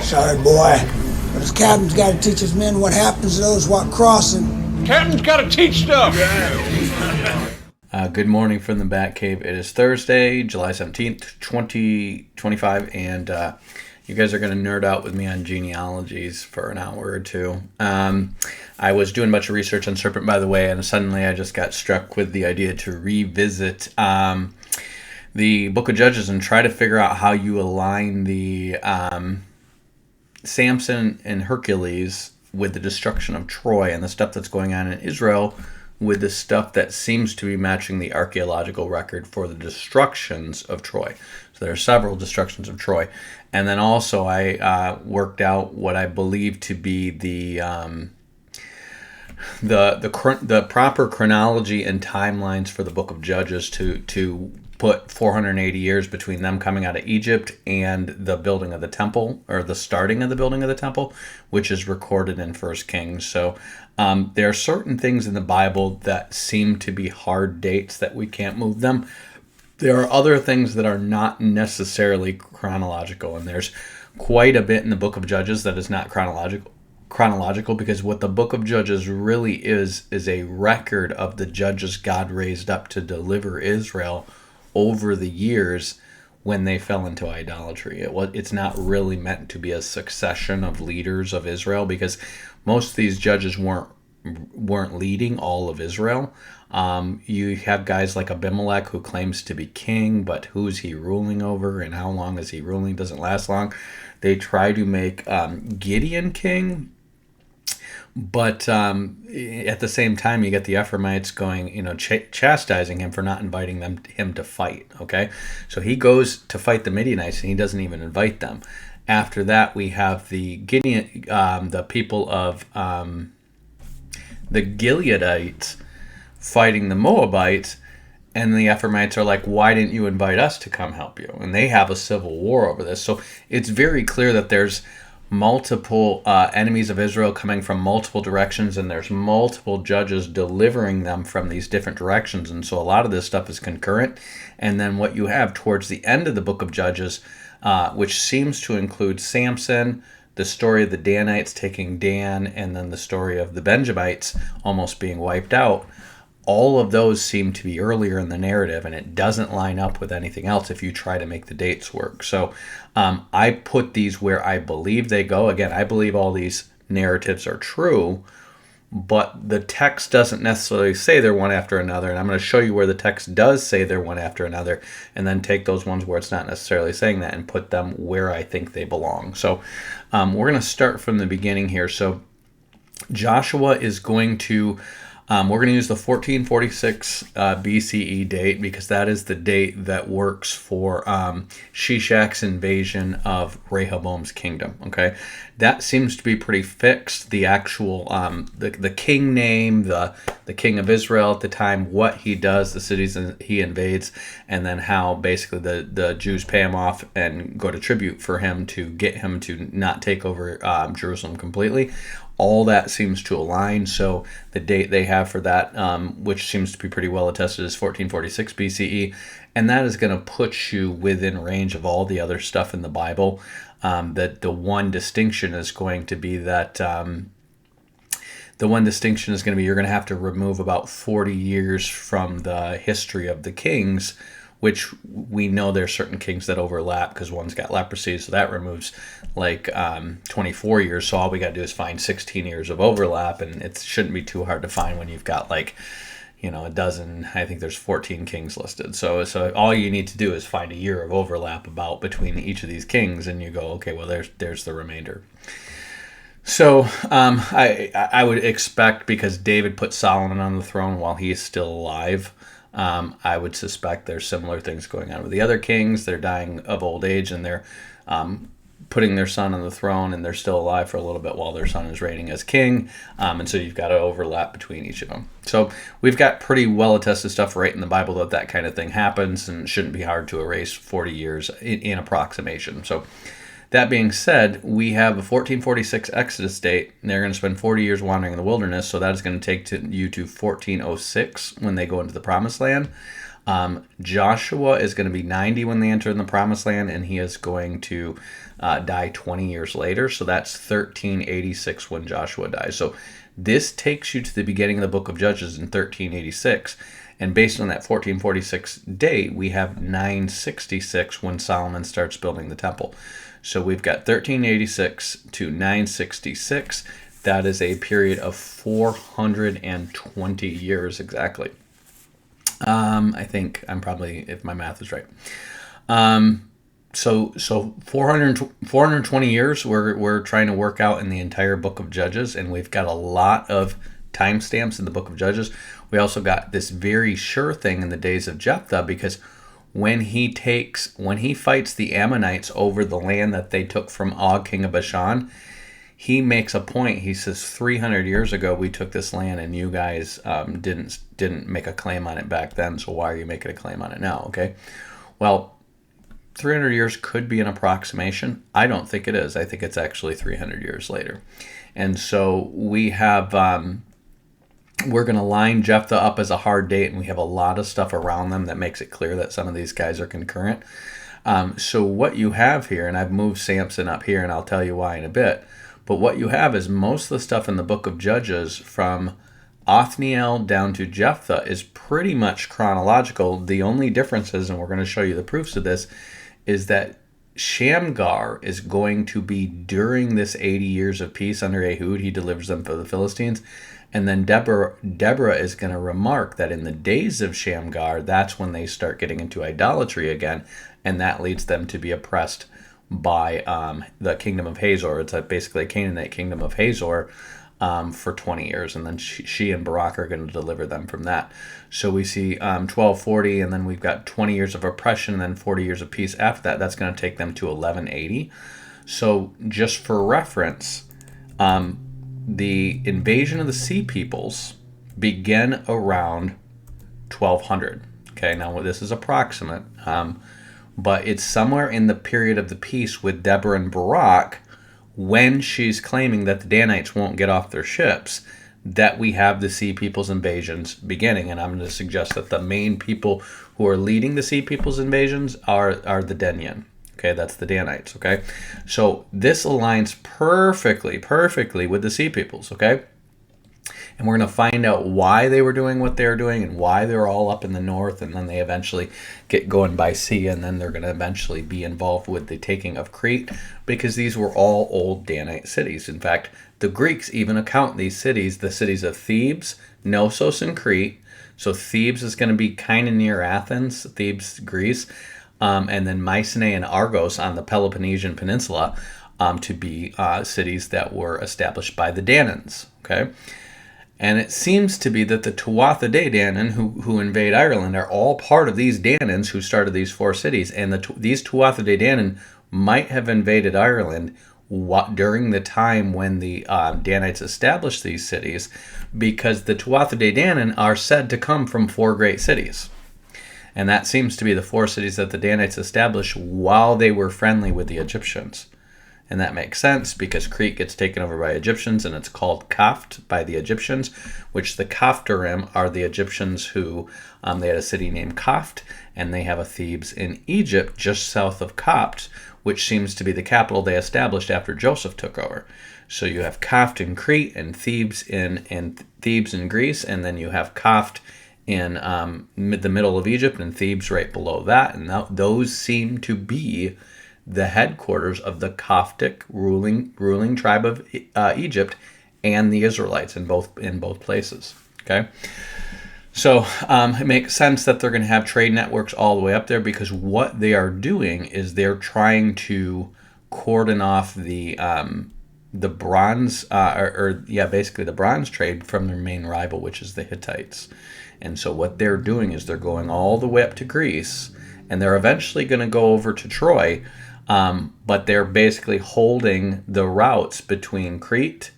Sorry, boy, but his captain's got to teach his men what happens to those what crossing. Captain's got to teach stuff. Good morning from the Batcave. It is Thursday, July 17th, 2025, and you guys are going to nerd out with me on genealogies for an hour or two. I was doing a bunch of research on serpent, by the way, and suddenly I just got struck with the idea to revisit the Book of Judges and try to figure out how you align the Samson and Hercules with the destruction of Troy and the stuff that's going on in Israel with the stuff that seems to be matching the archaeological record for the destructions of Troy. So there are several destructions of Troy. And then also I worked out what I believe to be the proper chronology and timelines for the Book of Judges to put 480 years between them coming out of Egypt and the building of the temple, or the starting of the building of the temple, which is recorded in 1 Kings. So there are certain things in the Bible that seem to be hard dates that we can't move them. There are other things that are not necessarily chronological, and there's quite a bit in the Book of Judges that is not chronological, because what the Book of Judges really is a record of the judges God raised up to deliver Israel over the years when they fell into idolatry. It's not really meant to be a succession of leaders of Israel, because most of these judges weren't leading all of Israel. You have guys like Abimelech, who claims to be king, but who's he ruling over and how long is he ruling? Doesn't last long. They try to make Gideon king, but at the same time, you get the Ephraimites going, chastising him for not inviting him to fight. Okay, so he goes to fight the Midianites, and he doesn't even invite them. After that, we have the people of the Gileadites fighting the Moabites, and the Ephraimites are like, "Why didn't you invite us to come help you?" And they have a civil war over this. So it's very clear that there's multiple enemies of Israel coming from multiple directions, and there's multiple judges delivering them from these different directions. And so a lot of this stuff is concurrent. And then what you have towards the end of the Book of Judges, which seems to include Samson, the story of the Danites taking Dan, and then the story of the Benjamites almost being wiped out. All of those seem to be earlier in the narrative, and it doesn't line up with anything else if you try to make the dates work. So I put these where I believe they go. Again, I believe all these narratives are true, but the text doesn't necessarily say they're one after another. And I'm going to show you where the text does say they're one after another, and then take those ones where it's not necessarily saying that and put them where I think they belong. So we're going to start from the beginning here. So Joshua is going to... we're going to use the 1446 BCE date, because that is the date that works for Shishak's invasion of Rehoboam's kingdom. Okay, that seems to be pretty fixed. The actual the king name, the king of Israel at the time, what he does, the cities he invades, and then how basically the Jews pay him off and go to tribute for him to get him to not take over Jerusalem completely. All that seems to align. So the date they have for that, which seems to be pretty well attested, is 1446 BCE. And that is going to put you within range of all the other stuff in the Bible. That the one distinction is going to be you're going to have to remove about 40 years from the history of the kings, which we know there's certain kings that overlap, because one's got leprosy, so that removes like 24 years. So all we got to do is find 16 years of overlap, and it shouldn't be too hard to find when you've got like, a dozen. I think there's 14 kings listed. So all you need to do is find a year of overlap about between each of these kings, and you go, okay, well there's the remainder. So I would expect, because David put Solomon on the throne while he is still alive, I would suspect there's similar things going on with the other kings. They're dying of old age, and they're putting their son on the throne, and they're still alive for a little bit while their son is reigning as king. And so you've got to overlap between each of them. So we've got pretty well-attested stuff right in the Bible that kind of thing happens, and it shouldn't be hard to erase 40 years in approximation. So that being said, we have a 1446 Exodus date. They're going to spend 40 years wandering in the wilderness, so that is going to take you to 1406 when they go into the Promised Land. Joshua is going to be 90 when they enter in the promised land, and he is going to die 20 years later. So that's 1386 when Joshua dies. So this takes you to the beginning of the book of Judges in 1386. And based on that 1446 date, we have 966 when Solomon starts building the temple. So we've got 1386 to 966. That is a period of 420 years exactly. I think I'm probably, if my math is right. So 420 years we're trying to work out in the entire book of Judges, and we've got a lot of timestamps in the book of Judges. We also got this very sure thing in the days of Jephthah, because when he fights the Ammonites over the land that they took from Og, king of Bashan, he makes a point. He says, 300 years ago we took this land, and you guys didn't make a claim on it back then, so why are you making a claim on it now? Okay, well, 300 years could be an approximation. I don't think it is. I think it's actually 300 years later. And so we have, we're going to line Jephthah up as a hard date, and we have a lot of stuff around them that makes it clear that some of these guys are concurrent. So what you have here, and I've moved Samson up here, and I'll tell you why in a bit, but what you have is most of the stuff in the book of Judges from Othniel down to Jephthah is pretty much chronological. The only difference is, and we're going to show you the proofs of this, is that Shamgar is going to be during this 80 years of peace under Ehud. He delivers them for the Philistines. And then Deborah is going to remark that in the days of Shamgar, that's when they start getting into idolatry again, and that leads them to be oppressed by the kingdom of Hazor. It's basically a Canaanite kingdom of Hazor for 20 years, and then she and Barak are going to deliver them from that. So we see 1240, and then we've got 20 years of oppression, and then 40 years of peace after that. That's going to take them to 1180. So just for reference, the invasion of the Sea Peoples began around 1200. Okay, now this is approximate, but it's somewhere in the period of the peace with Deborah and Barak, when she's claiming that the Danites won't get off their ships, that we have the Sea Peoples invasions beginning. And I'm going to suggest that the main people who are leading the Sea Peoples invasions are the Denyen. Okay, that's the Danites. Okay, so this aligns perfectly with the Sea Peoples. Okay, and we're going to find out why they were doing what they were doing and why they're all up in the north, and then they eventually get going by sea, and then they're going to eventually be involved with the taking of Crete, because these were all old Danite cities. In fact, the Greeks even account these cities, the cities of Thebes, Knossos, and Crete. So Thebes is going to be kind of near Athens, Thebes, Greece, and then Mycenae and Argos on the Peloponnesian Peninsula to be cities that were established by the Danans. Okay. And it seems to be that the Tuatha De Danann who invade Ireland are all part of these Danans who started these four cities. And these Tuatha De Danann might have invaded Ireland during the time when the Danites established these cities, because the Tuatha De Danann are said to come from four great cities. And that seems to be the four cities that the Danites established while they were friendly with the Egyptians. And that makes sense because Crete gets taken over by Egyptians, and it's called Kaft by the Egyptians, which the Kaftarim are the Egyptians who, they had a city named Kaft, and they have a Thebes in Egypt just south of Kaft, which seems to be the capital they established after Joseph took over. So you have Kaft in Crete and Thebes in Greece, and then you have Kaft in the middle of Egypt and Thebes right below that, and those seem to be the headquarters of the Coptic ruling tribe of Egypt and the Israelites in both places. Okay, so it makes sense that they're going to have trade networks all the way up there, because what they are doing is they're trying to cordon off the bronze basically the bronze trade from their main rival, which is the Hittites. And so what they're doing is they're going all the way up to Greece, and they're eventually going to go over to Troy. But they're basically holding the routes between Crete,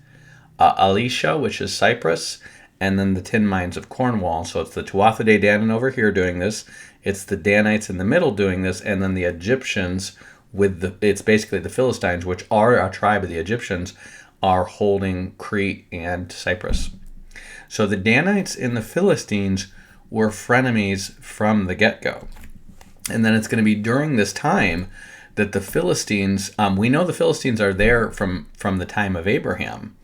Alicia, which is Cyprus, and then the tin mines of Cornwall. So it's the Tuatha De Danann over here doing this, it's the Danites in the middle doing this, and then the Egyptians it's basically the Philistines, which are a tribe of the Egyptians, are holding Crete and Cyprus. So the Danites and the Philistines were frenemies from the get-go. And then it's going to be during this time that the Philistines, we know the Philistines are there from the time of Abraham,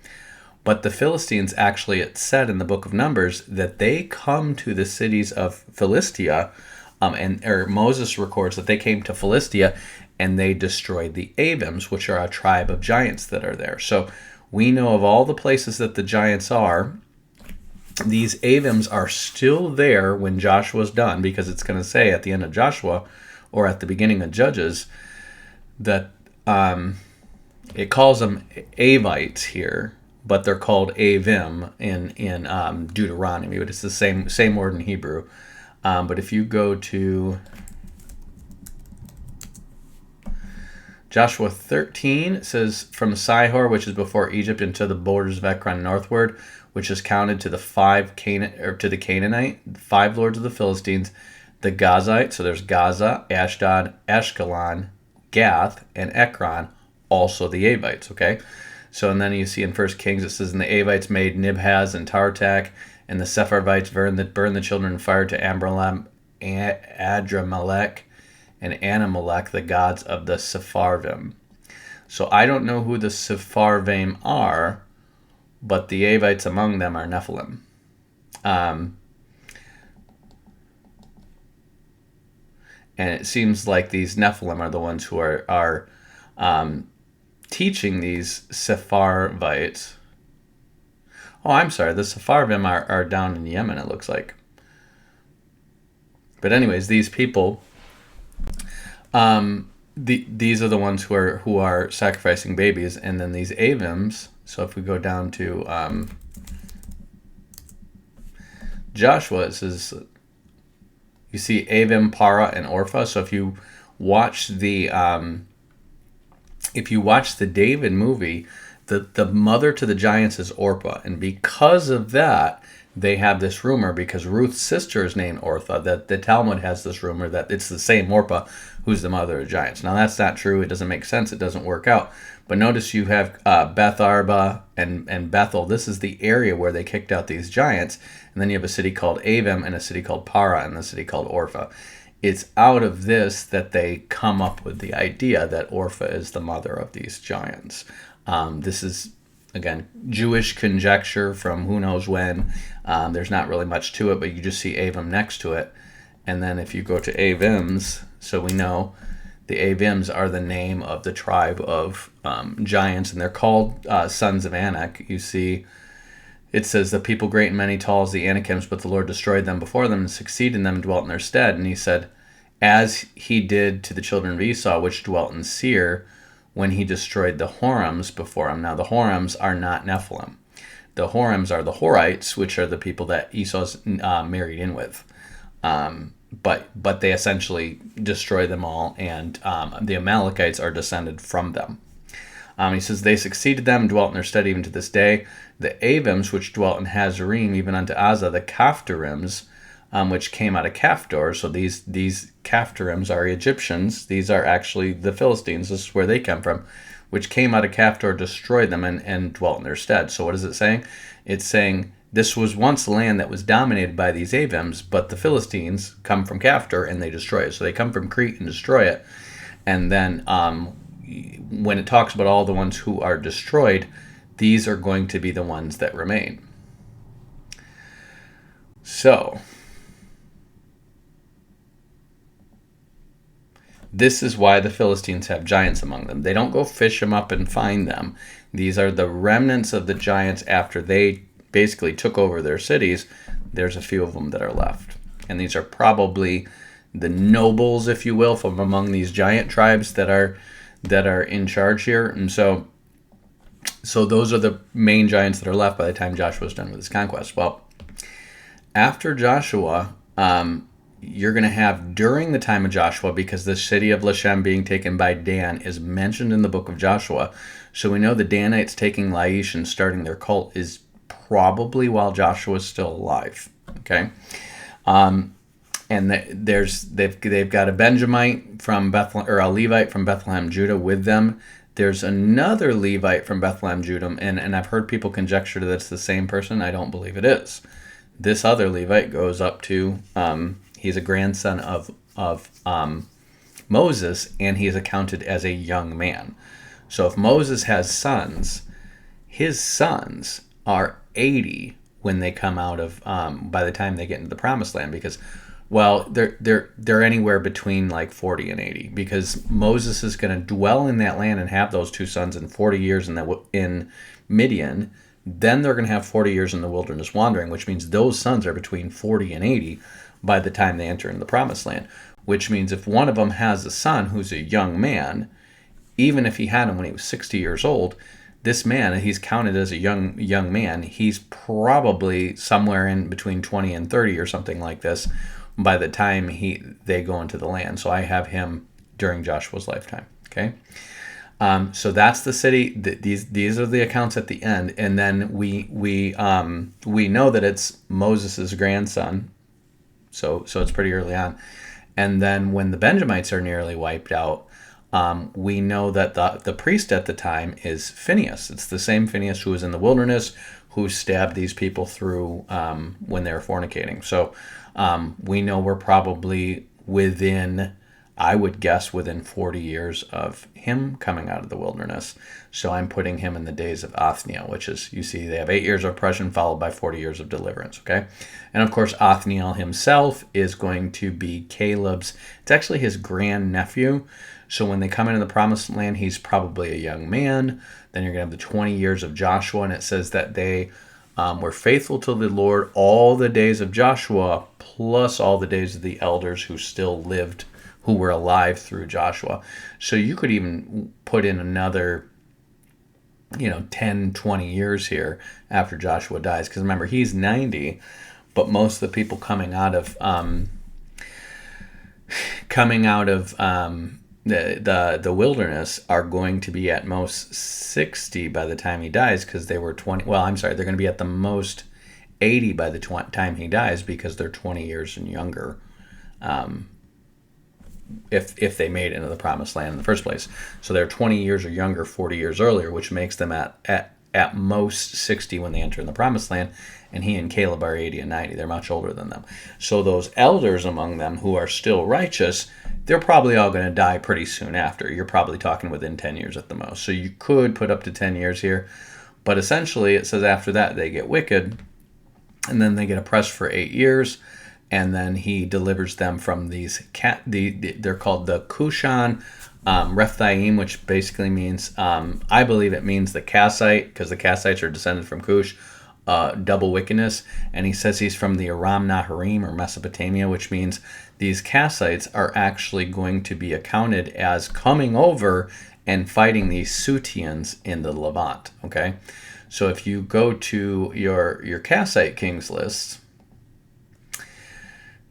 but the Philistines actually, it's said in the book of Numbers that they come to the cities of Philistia, or Moses records that they came to Philistia and they destroyed the Avims, which are a tribe of giants that are there. So we know of all the places that the giants are, these Avims are still there when Joshua's done, because it's going to say at the end of Joshua or at the beginning of Judges that it calls them Avites here, but they're called Avim in Deuteronomy, but it's the same word in Hebrew. But if you go to Joshua 13, it says, from Sihor, which is before Egypt, into the borders of Ekron northward, which is counted to the Canaanite, 5 lords of the Philistines, the Gazite, so there's Gaza, Ashdod, Ashkelon, Gath, and Ekron, also the Avites, okay? So, and then you see in 1 Kings, it says, and the Avites made Nibhaz and Tartak, and the Sepharvites burned the children in fire to Amberlam, Adramelech, and Anamelech, the gods of the Sepharvim. So I don't know who the Sepharvim are, but the Avites among them are Nephilim. And it seems like these Nephilim are the ones who are teaching these Sepharvites. Oh, I'm sorry, the Sepharvim are down in Yemen, it looks like. But anyways, these people, these are the ones who are sacrificing babies, and then these Avims. So if we go down to Joshua, it says you see Avim, Para, and Orpha. So if you watch the David movie, the mother to the giants is Orpah, and because of that, they have this rumor, because Ruth's sister is named Orpha, that the Talmud has this rumor that it's the same Orpah who's the mother of giants. Now that's not true. It doesn't make sense. It doesn't work out. But notice you have Beth Arba and Bethel. This is the area where they kicked out these giants. And then you have a city called Avim and a city called Para and a city called Orpha. It's out of this that they come up with the idea that Orpha is the mother of these giants. This is, again, Jewish conjecture from who knows when. There's not really much to it, but you just see Avim next to it. And then if you go to Avims, so we know the Avims are the name of the tribe of giants, and they're called sons of Anak. You see, it says, the people great and many tall as the Anakims, but the Lord destroyed them before them and succeeded them and dwelt in their stead. And he said, as he did to the children of Esau, which dwelt in Seir, when he destroyed the Horims before him. Now the Horims are not Nephilim. The Horims are the Horites, which are the people that Esau's married in with. But they essentially destroy them all, and the Amalekites are descended from them. He says, they succeeded them and dwelt in their stead even to this day. The Avims, which dwelt in Hazarim, even unto Azza, the Caphtorims, which came out of Caphtor. So these Caphtorims are Egyptians. These are actually the Philistines. This is where they come from, which came out of Caphtor, destroyed them, and dwelt in their stead. So what is it saying? It's saying this was once land that was dominated by these Avims, but the Philistines come from Caphtor and they destroy it. So they come from Crete and destroy it. And then when it talks about all the ones who are destroyed, these are going to be the ones that remain. So this is why the Philistines have giants among them. They don't go fish them up and find them. These are the remnants of the giants after they basically took over their cities. There's a few of them that are left. And these are probably the nobles, if you will, from among these giant tribes that are in charge here. And so those are the main giants that are left by the time Joshua's done with his conquest. Well, after Joshua, you're going to have during the time of Joshua, because the city of Lashem being taken by Dan is mentioned in the book of Joshua. So we know the Danites taking Laish and starting their cult is probably while Joshua is still alive. Okay. And they've got a Benjamite from Bethlehem, or a Levite from Bethlehem, Judah, with them. There's another Levite from Bethlehem, Judah, and I've heard people conjecture that it's the same person. I don't believe it is. this other Levite goes up to, he's a grandson of Moses, and he is accounted as a young man. So if Moses has sons, his sons are 80 when they come out of, by the time they get into the promised land, because, well, they're anywhere between like 40 and 80, because Moses is going to dwell in that land and have those two sons in 40 years in Midian. Then they're going to have 40 years in the wilderness wandering, which means those sons are between 40 and 80 by the time they enter into the promised land, which means if one of them has a son who's a young man, even if he had him when he was 60 years old, this man, he's counted as a young man, he's probably somewhere in between 20 and 30 or something like this by the time they go into the land. So I have him during Joshua's lifetime. Okay, so that's the city. These are the accounts at the end, and then we know that it's Moses' grandson. So it's pretty early on, and then when the Benjamites are nearly wiped out, we know that the priest at the time is Phinehas. It's the same Phinehas who was in the wilderness, who stabbed these people through when they were fornicating. So we know we're probably within, I would guess, within 40 years of him coming out of the wilderness. So I'm putting him in the days of Othniel, which is, you see, they have 8 years of oppression followed by 40 years of deliverance, okay? And of course, Othniel himself is going to be Caleb's, it's actually his grandnephew. So when they come into the promised land, he's probably a young man. Then you're going to have the 20 years of Joshua, and it says that they were faithful to the Lord all the days of Joshua, plus all the days of the elders who still lived, who were alive through Joshua. So you could even put in another, 10, 20 years here after Joshua dies. Because remember, he's 90, but most of the people coming out of the wilderness are going to be at most 60 by the time he dies, because they were 20. Well, I'm sorry, they're going to be at the most 80 by the time he dies, because they're 20 years and younger. If they made it into the promised land in the first place. So they're 20 years or younger 40 years earlier, which makes them at most 60 when they enter in the promised land, and he and Caleb are 80 and 90. They're much older than them. So those elders among them who are still righteous, they're probably all going to die pretty soon after. You're probably talking within 10 years at the most. So you could put up to 10 years here, but essentially it says after that they get wicked, and then they get oppressed for 8 years, and then he delivers them from these they're called the Cushan Rephthaim, which basically means, I believe it means the Kassite, because the Kassites are descended from Cush, double wickedness. And he says he's from the Aram Naharaim, or Mesopotamia, which means these Kassites are actually going to be accounted as coming over and fighting these Sutians in the Levant. Okay, so if you go to your Kassite kings list,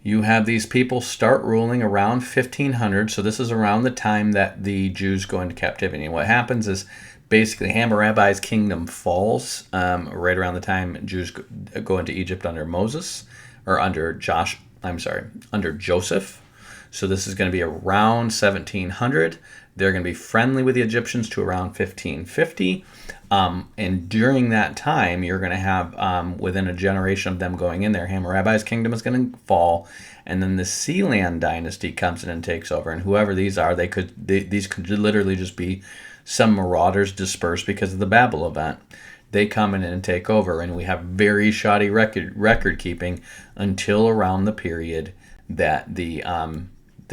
you have these people start ruling around 1500. So this is around the time that the Jews go into captivity. And what happens is basically Hammurabi's kingdom falls right around the time Jews go into Egypt under Moses, or under Joseph. So this is going to be around 1700. They're going to be friendly with the Egyptians to around 1550. And during that time, you're going to have, within a generation of them going in there, Hammurabi's kingdom is going to fall, and then the Sealand dynasty comes in and takes over. And whoever these are, these could literally just be some marauders dispersed because of the Babel event. They come in and take over, and we have very shoddy record keeping until around the period that the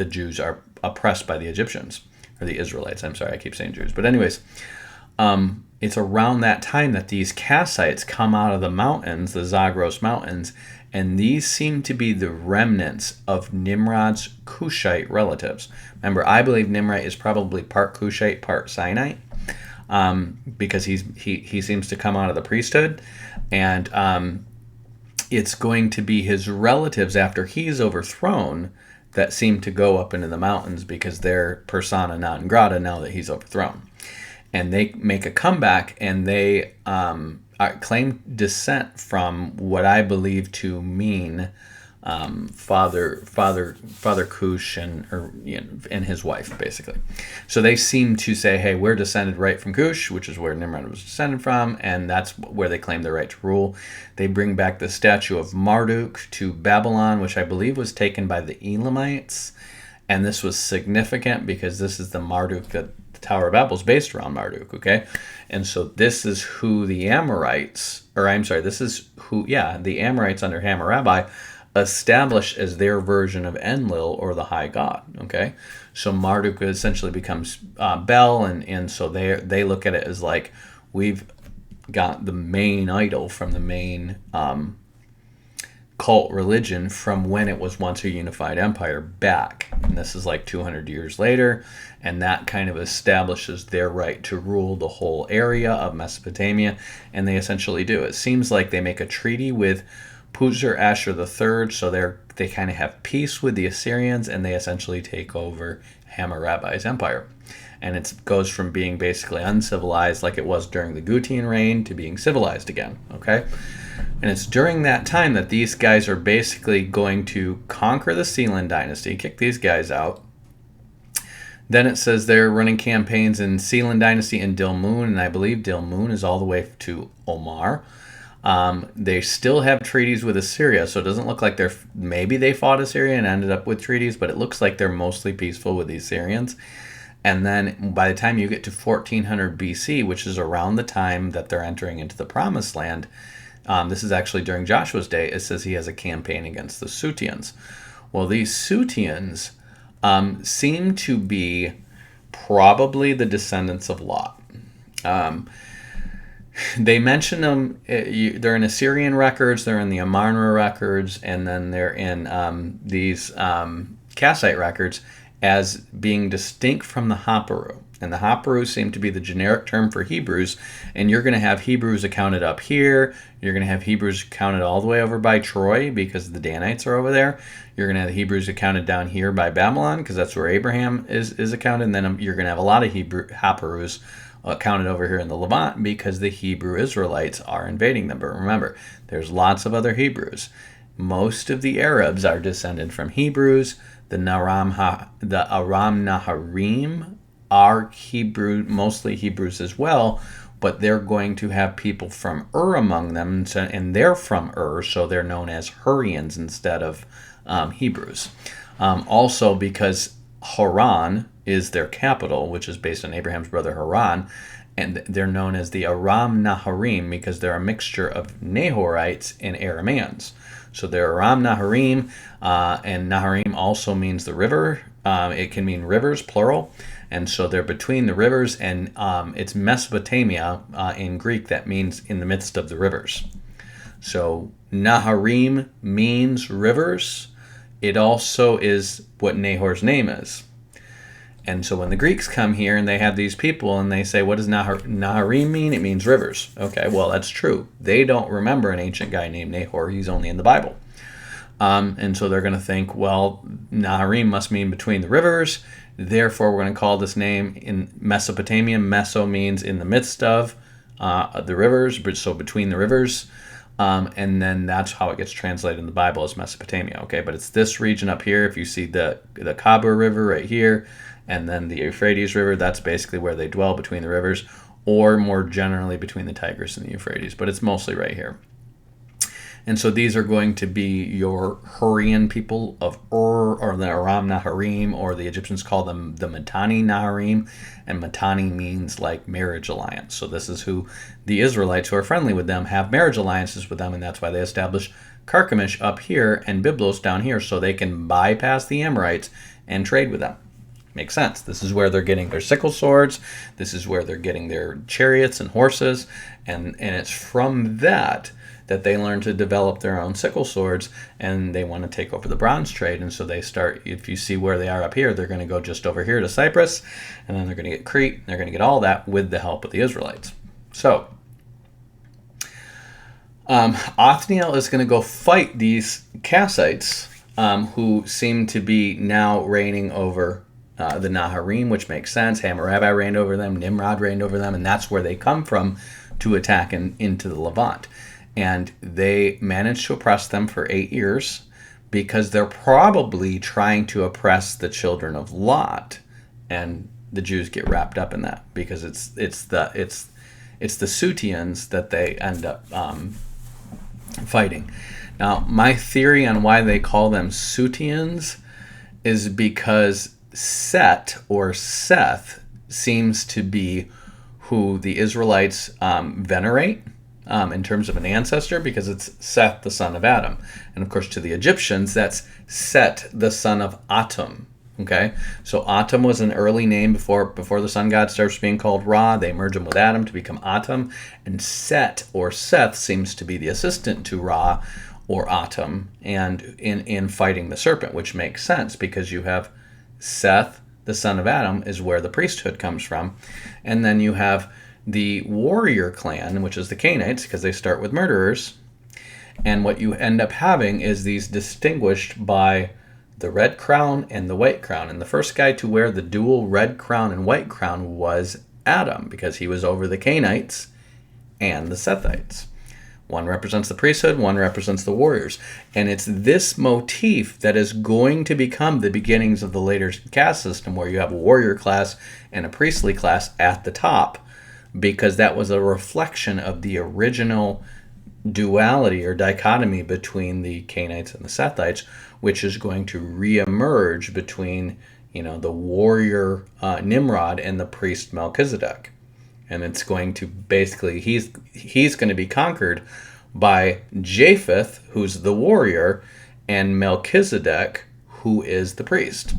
Jews are oppressed by the Egyptians, or the Israelites. I'm sorry, I keep saying Jews, but anyways. It's around that time that these Kassites come out of the mountains, the Zagros Mountains, and these seem to be the remnants of Nimrod's Cushite relatives. Remember, I believe Nimrod is probably part Cushite, part Sinite, because he seems to come out of the priesthood, and it's going to be his relatives after he's overthrown that seem to go up into the mountains, because they're persona non grata now that he's overthrown. And they make a comeback, and they claim descent from what I believe to mean Father Cush and his wife, basically. So they seem to say, hey, we're descended right from Cush, which is where Nimrod was descended from, and that's where they claim their right to rule. They bring back the statue of Marduk to Babylon, which I believe was taken by the Elamites, and this was significant because this is the Marduk that the Tower of Babel is based around Marduk, okay? And so this is who the Amorites, the Amorites under Hammurabi established as their version of Enlil, or the high god, okay? So Marduk essentially becomes Bel, and so they look at it as like, we've got the main idol from the main cult religion from when it was once a unified empire back. And this is like 200 years later, and that kind of establishes their right to rule the whole area of Mesopotamia, and they essentially do. It seems like they make a treaty with Puzur-Ashur III, so they kind of have peace with the Assyrians, and they essentially take over Hammurabi's empire. And it goes from being basically uncivilized like it was during the Gutian reign to being civilized again, okay? And it's during that time that these guys are basically going to conquer the Sealand dynasty, kick these guys out. Then it says they're running campaigns in Sealand dynasty and Dilmun, and I believe Dilmun is all the way to Omar. They still have treaties with Assyria, so it doesn't look like maybe they fought Assyria and ended up with treaties, but it looks like they're mostly peaceful with the Assyrians. And then by the time you get to 1400 BC, which is around the time that they're entering into the Promised Land, this is actually during Joshua's day, it says he has a campaign against the Sutians. Well, these Sutians seem to be probably the descendants of Lot. They mention them, they're in Assyrian records, they're in the Amarna records, and then they're in these Kassite records as being distinct from the Haparu. And the Haparu seem to be the generic term for Hebrews, and you're going to have Hebrews accounted up here, you're going to have Hebrews accounted all the way over by Troy because the Danites are over there, you're going to have the Hebrews accounted down here by Babylon because that's where Abraham is accounted, and then you're going to have a lot of Haparus counted over here in the Levant because the Hebrew Israelites are invading them. But remember, there's lots of other Hebrews. Most of the Arabs are descended from Hebrews. The Aram Naharim are Hebrew, mostly Hebrews as well, but they're going to have people from Ur among them, and they're from Ur, so they're known as Hurrians instead of Hebrews. Also, because Haran is their capital, which is based on Abraham's brother Haran, and they're known as the Aram Naharim because they're a mixture of Nahorites and Arameans. So they're Aram Naharim, and Naharim also means the river. It can mean rivers, plural, and so they're between the rivers, and it's Mesopotamia in Greek that means in the midst of the rivers. So Naharim means rivers. It also is what Nahor's name is. And so when the Greeks come here and they have these people and they say, what does Naharim mean? It means rivers. Okay, well, that's true. They don't remember an ancient guy named Nahor. He's only in the Bible. And so they're going to think, well, Naharim must mean between the rivers. Therefore, we're going to call this name in Mesopotamia. Meso means in the midst of the rivers, so between the rivers. And then that's how it gets translated in the Bible as Mesopotamia. Okay, but it's this region up here. If you see the Khabur River right here, and then the Euphrates River, that's basically where they dwell between the rivers, or more generally between the Tigris and the Euphrates, but it's mostly right here. And so these are going to be your Hurrian people of Ur, or the Aram Naharim, or the Egyptians call them the Mitanni Naharim, and Mitanni means like marriage alliance. So this is who the Israelites who are friendly with them have marriage alliances with them, and that's why they establish Carchemish up here and Byblos down here, so they can bypass the Amorites and trade with them. Makes sense. This is where they're getting their sickle swords. This is where they're getting their chariots and horses. And it's from that they learn to develop their own sickle swords, and they want to take over the bronze trade. And so they start, if you see where they are up here, they're going to go just over here to Cyprus, and then they're going to get Crete. They're going to get all that with the help of the Israelites. So Othniel is going to go fight these Kassites who seem to be now reigning over the Naharim, which makes sense. Hammurabi reigned over them, Nimrod reigned over them, and that's where they come from to attack into the Levant. And they managed to oppress them for 8 years, because they're probably trying to oppress the children of Lot, and the Jews get wrapped up in that because it's the Sutians that they end up fighting. Now, my theory on why they call them Sutians is because Set or Seth seems to be who the Israelites venerate in terms of an ancestor, because it's Seth, the son of Adam. And of course, to the Egyptians, that's Set, the son of Atum. Okay, so Atum was an early name before the sun god starts being called Ra. They merge him with Adam to become Atum, and Set or Seth seems to be the assistant to Ra or Atum, and in fighting the serpent, which makes sense because you have Seth, the son of Adam, is where the priesthood comes from, and then you have the warrior clan, which is the Canaanites, because they start with murderers, and what you end up having is these distinguished by the red crown and the white crown. And the first guy to wear the dual red crown and white crown was Adam, because he was over the Canaanites and the Sethites. One represents the priesthood, one represents the warriors. And it's this motif that is going to become the beginnings of the later caste system, where you have a warrior class and a priestly class at the top, because that was a reflection of the original duality or dichotomy between the Canaanites and the Sethites, which is going to reemerge between, the warrior Nimrod and the priest Melchizedek. And it's going to basically, he's going to be conquered by Japheth, who's the warrior, and Melchizedek, who is the priest.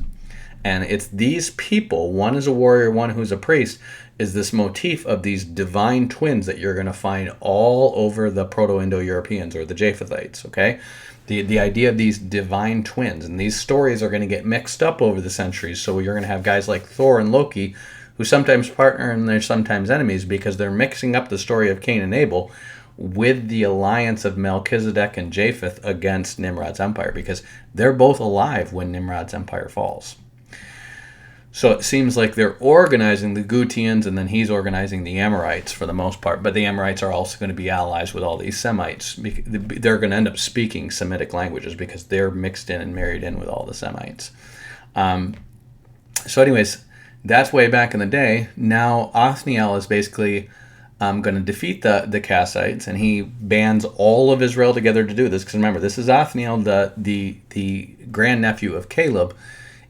And it's these people, one is a warrior, one who's a priest, is this motif of these divine twins that you're going to find all over the Proto-Indo-Europeans, or the Japhethites, okay? The idea of these divine twins, and these stories are going to get mixed up over the centuries, so you're going to have guys like Thor and Loki, who sometimes partner and they're sometimes enemies, because they're mixing up the story of Cain and Abel with the alliance of Melchizedek and Japheth against Nimrod's empire, because they're both alive when Nimrod's empire falls. So it seems like they're organizing the Gutians, and then he's organizing the Amorites for the most part. But the Amorites are also going to be allies with all these Semites. They're going to end up speaking Semitic languages because they're mixed in and married in with all the Semites. So anyways, that's way back in the day. Now Othniel is basically going to defeat the Kassites, and he bands all of Israel together to do this. Because remember, this is Othniel, the grandnephew of Caleb.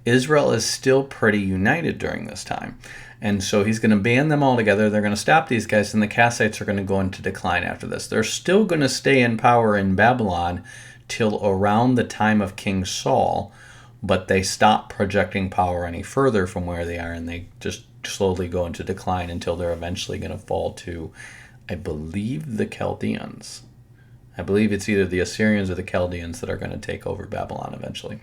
Israel is still pretty united during this time. And so he's going to band them all together. They're going to stop these guys, and the Kassites are going to go into decline after this. They're still going to stay in power in Babylon till around the time of King Saul, but they stop projecting power any further from where they are, and they just slowly go into decline until they're eventually going to fall to, I believe, the Chaldeans. I believe it's either the Assyrians or the Chaldeans that are going to take over Babylon eventually.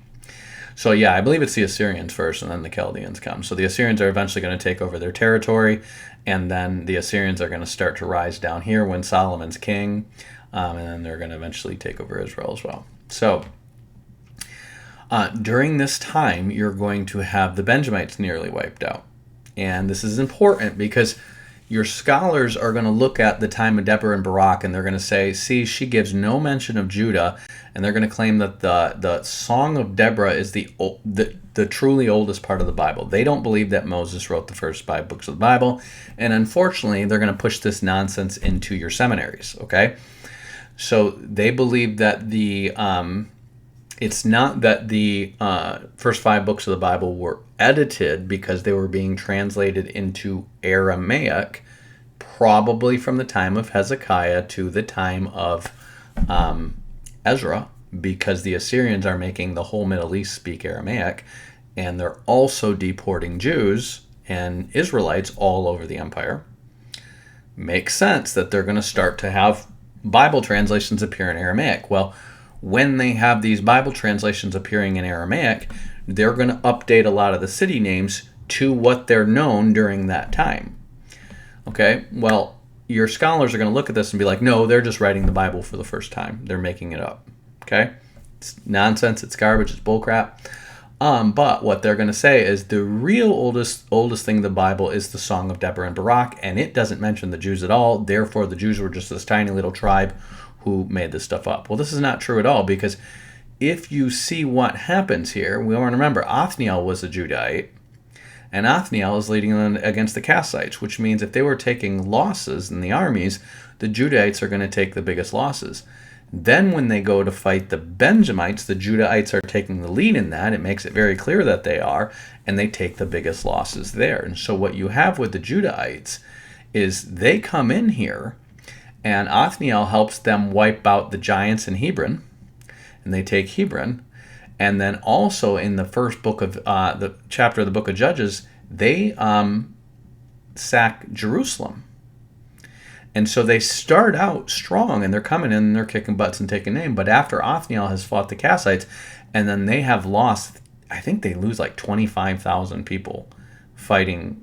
So yeah, I believe it's the Assyrians first, and then the Chaldeans come. So the Assyrians are eventually going to take over their territory, and then the Assyrians are going to start to rise down here when Solomon's king, and then they're going to eventually take over Israel as well. So during this time, you're going to have the Benjamites nearly wiped out. And this is important because your scholars are going to look at the time of Deborah and Barak, and they're going to say, see, she gives no mention of Judah, and they're going to claim that the Song of Deborah is the truly oldest part of the Bible. They don't believe that Moses wrote the first 5 books of the Bible, and unfortunately, they're going to push this nonsense into your seminaries, okay? So they believe that it's not that the first 5 books of the Bible were edited because they were being translated into Aramaic, probably from the time of Hezekiah to the time of Ezra, because the Assyrians are making the whole Middle East speak Aramaic, and they're also deporting Jews and Israelites all over the empire. Makes sense that they're going to start to have Bible translations appear in Aramaic. Well, when they have these Bible translations appearing in Aramaic, they're going to update a lot of the city names to what they're known during that time. Okay, well, your scholars are going to look at this and be like, no, they're just writing the Bible for the first time. They're making it up. Okay, it's nonsense, it's garbage, it's bullcrap. But what they're going to say is the real oldest thing in the Bible is the Song of Deborah and Barak, and it doesn't mention the Jews at all. Therefore, the Jews were just this tiny little tribe who made this stuff up. Well, this is not true at all, because if you see what happens here, we want to remember Othniel was a Judahite, and Othniel is leading them against the Kassites, which means if they were taking losses in the armies, the Judahites are going to take the biggest losses. Then when they go to fight the Benjamites, the Judahites are taking the lead in that. It makes it very clear that they are, and they take the biggest losses there. And so what you have with the Judahites is they come in here, and Othniel helps them wipe out the giants in Hebron, and they take Hebron. And then also in the first book of the chapter of the book of Judges, they sack Jerusalem. And so they start out strong, and they're coming in, and they're kicking butts and taking name. But after Othniel has fought the Kassites, and then they have lost, I think they lose like 25,000 people fighting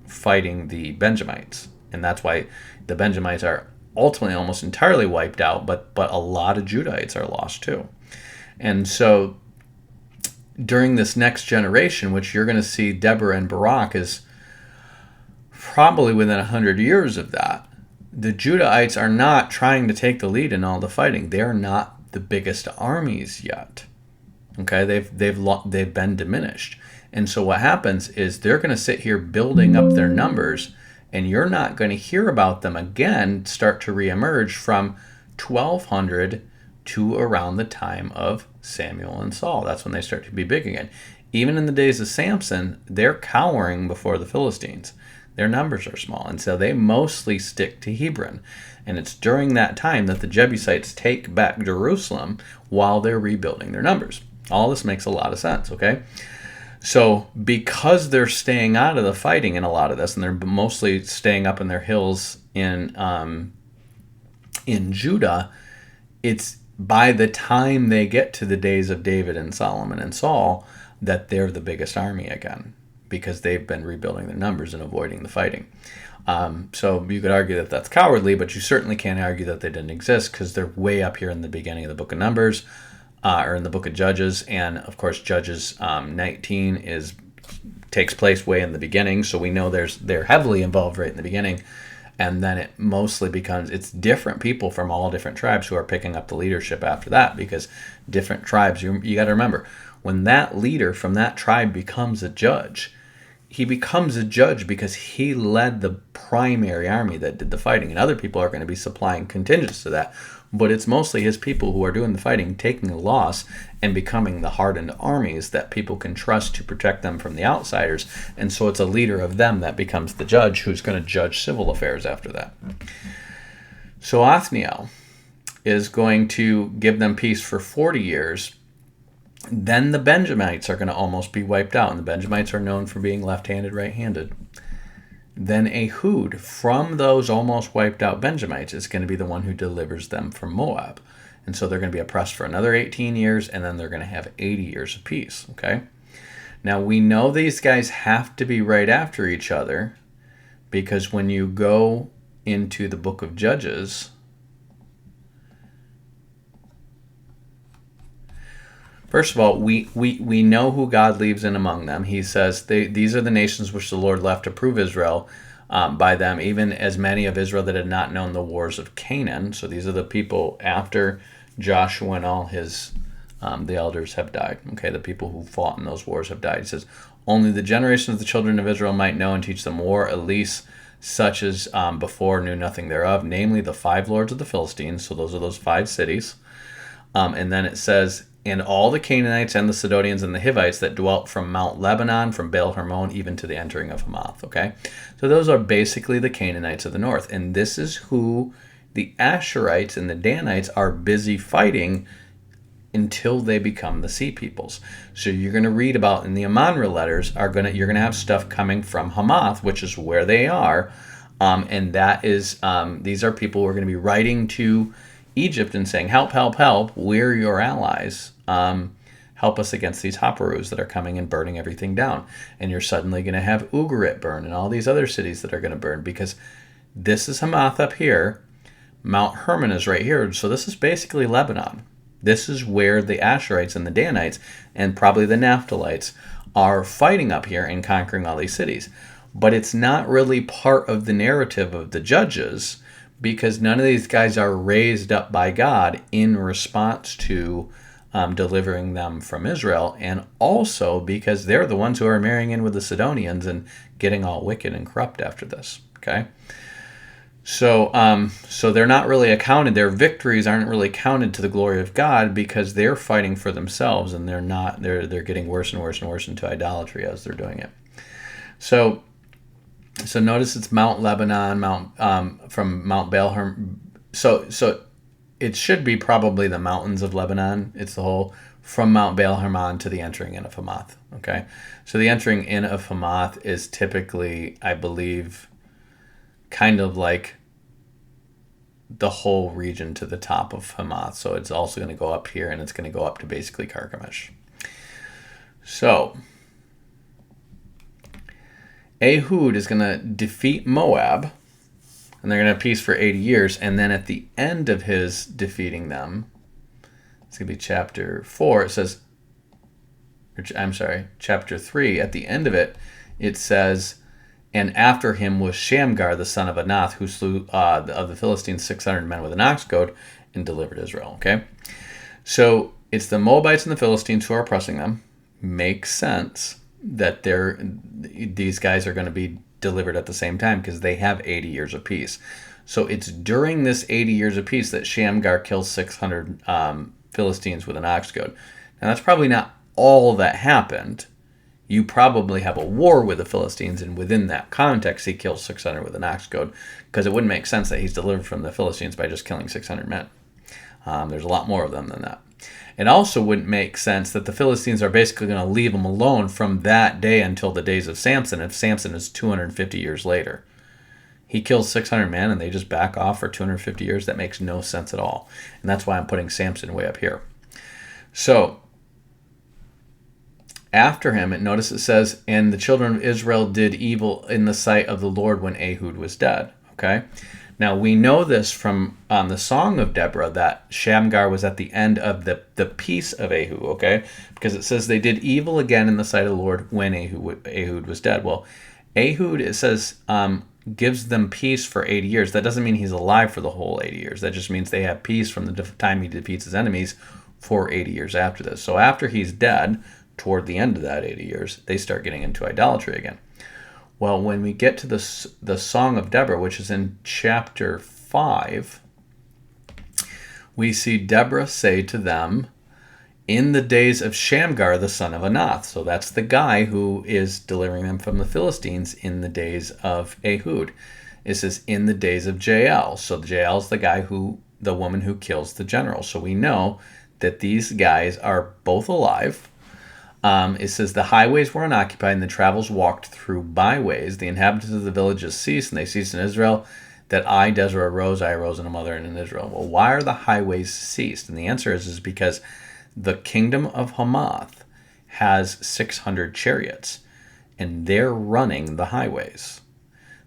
the Benjamites. And that's why the Benjamites are ultimately almost entirely wiped out, but a lot of Judahites are lost too. And so during this next generation, which you're going to see Deborah and Barak is probably within 100 years of that, the Judahites are not trying to take the lead in all the fighting. They are not the biggest armies yet. Okay, they've been diminished. And so what happens is they're going to sit here building up their numbers, and you're not going to hear about them again start to reemerge from 1200 to around the time of Samuel and Saul. That's when they start to be big again. Even in the days of Samson, they're cowering before the Philistines. Their numbers are small, and so they mostly stick to Hebron. And it's during that time that the Jebusites take back Jerusalem while they're rebuilding their numbers. All this makes a lot of sense, okay? So because they're staying out of the fighting in a lot of this, and they're mostly staying up in their hills in Judah, it's by the time they get to the days of David and Solomon and Saul that they're the biggest army again, because they've been rebuilding their numbers and avoiding the fighting. So you could argue that that's cowardly, but you certainly can't argue that they didn't exist, because they're way up here in the beginning of the book of Numbers, or in the book of Judges. And of course, Judges 19 takes place way in the beginning, so we know they're heavily involved right in the beginning. And then it mostly becomes, it's different people from all different tribes who are picking up the leadership after that, because different tribes, you got to remember, when that leader from that tribe becomes a judge, he becomes a judge because he led the primary army that did the fighting, and other people are going to be supplying contingents to that. But it's mostly his people who are doing the fighting, taking the loss, and becoming the hardened armies that people can trust to protect them from the outsiders. And so it's a leader of them that becomes the judge, who's going to judge civil affairs after that. So Othniel is going to give them peace for 40 years. Then the Benjamites are going to almost be wiped out, and the Benjamites are known for being left-handed, right-handed. Then Ehud, from those almost wiped out Benjamites, is going to be the one who delivers them from Moab. And so they're going to be oppressed for another 18 years, and then they're going to have 80 years of peace, okay? Now, we know these guys have to be right after each other, because when you go into the book of Judges, first of all, we know who God leaves in among them. He says, these are the nations which the Lord left to prove Israel by them, even as many of Israel that had not known the wars of Canaan. So these are the people after Joshua and all his, the elders have died. Okay, the people who fought in those wars have died. He says, only the generation of the children of Israel might know and teach them war, at least such as before knew nothing thereof, namely the 5 lords of the Philistines. So those are those 5 cities. And then it says, and all the Canaanites and the Sidonians and the Hivites that dwelt from Mount Lebanon, from Baal Hermon, even to the entering of Hamath. Okay, so those are basically the Canaanites of the north, and this is who the Asherites and the Danites are busy fighting until they become the sea peoples. So you're going to read about in the Amonra letters you're going to have stuff coming from Hamath, which is where they are, and that is these are people who are going to be writing to Egypt and saying, help, help, help, we're your allies. Help us against these Haparus that are coming and burning everything down. And you're suddenly going to have Ugarit burn and all these other cities that are going to burn, because this is Hamath up here. Mount Hermon is right here. So this is basically Lebanon. This is where the Asherites and the Danites and probably the Naphtalites are fighting up here and conquering all these cities. But it's not really part of the narrative of the Judges, because none of these guys are raised up by God in response to delivering them from Israel, and also because they're the ones who are marrying in with the Sidonians and getting all wicked and corrupt after this. Okay, so they're not really accounted. Their victories aren't really counted to the glory of God because they're fighting for themselves, and they're not. They're getting worse and worse and worse into idolatry as they're doing it. So notice it's Mount Lebanon, from Mount Baal. So it should be probably the mountains of Lebanon. It's the whole from Mount Baal Hermon to the entering in of Hamath. Okay, so the entering in of Hamath is typically, I believe, kind of like the whole region to the top of Hamath. So it's also going to go up here, and it's going to go up to basically Carchemish. So Ehud is going to defeat Moab, and they're going to have peace for 80 years. And then at the end of his defeating them, it's going to be chapter 4. It says, chapter 3. At the end of it, it says, and after him was Shamgar, the son of Anath, who slew of the Philistines 600 men with an ox goad and delivered Israel. Okay? So it's the Moabites and the Philistines who are oppressing them. Makes sense that these guys are going to be delivered at the same time because they have 80 years of peace. So it's during this 80 years of peace that Shamgar kills 600 Philistines with an ox goad. Now that's probably not all that happened. You probably have a war with the Philistines, and within that context, he kills 600 with an ox goad, because it wouldn't make sense that he's delivered from the Philistines by just killing 600 men. There's a lot more of them than that. It also wouldn't make sense that the Philistines are basically going to leave him alone from that day until the days of Samson, if Samson is 250 years later. He kills 600 men and they just back off for 250 years. That makes no sense at all. And that's why I'm putting Samson way up here. So after him, notice it says, and the children of Israel did evil in the sight of the Lord when Ehud was dead. Okay? Now, we know this from the Song of Deborah, that Shamgar was at the end of the peace of Ehud, okay? Because it says they did evil again in the sight of the Lord when Ehud was dead. Well, Ehud, it says, gives them peace for 80 years. That doesn't mean he's alive for the whole 80 years. That just means they have peace from the time he defeats his enemies for 80 years after this. So after he's dead, toward the end of that 80 years, they start getting into idolatry again. Well, when we get to the Song of Deborah, which is in chapter 5, we see Deborah say to them, in the days of Shamgar, the son of Anath. So that's the guy who is delivering them from the Philistines in the days of Ehud. It says, in the days of Jael. So Jael is the woman who kills the general. So we know that these guys are both alive. It says the highways were unoccupied and the travels walked through byways. The inhabitants of the villages ceased, and they ceased in Israel. That I, Deborah, arose, I arose in a mother and in Israel. Well, why are the highways ceased? And the answer is because the kingdom of Hamath has 600 chariots, and they're running the highways.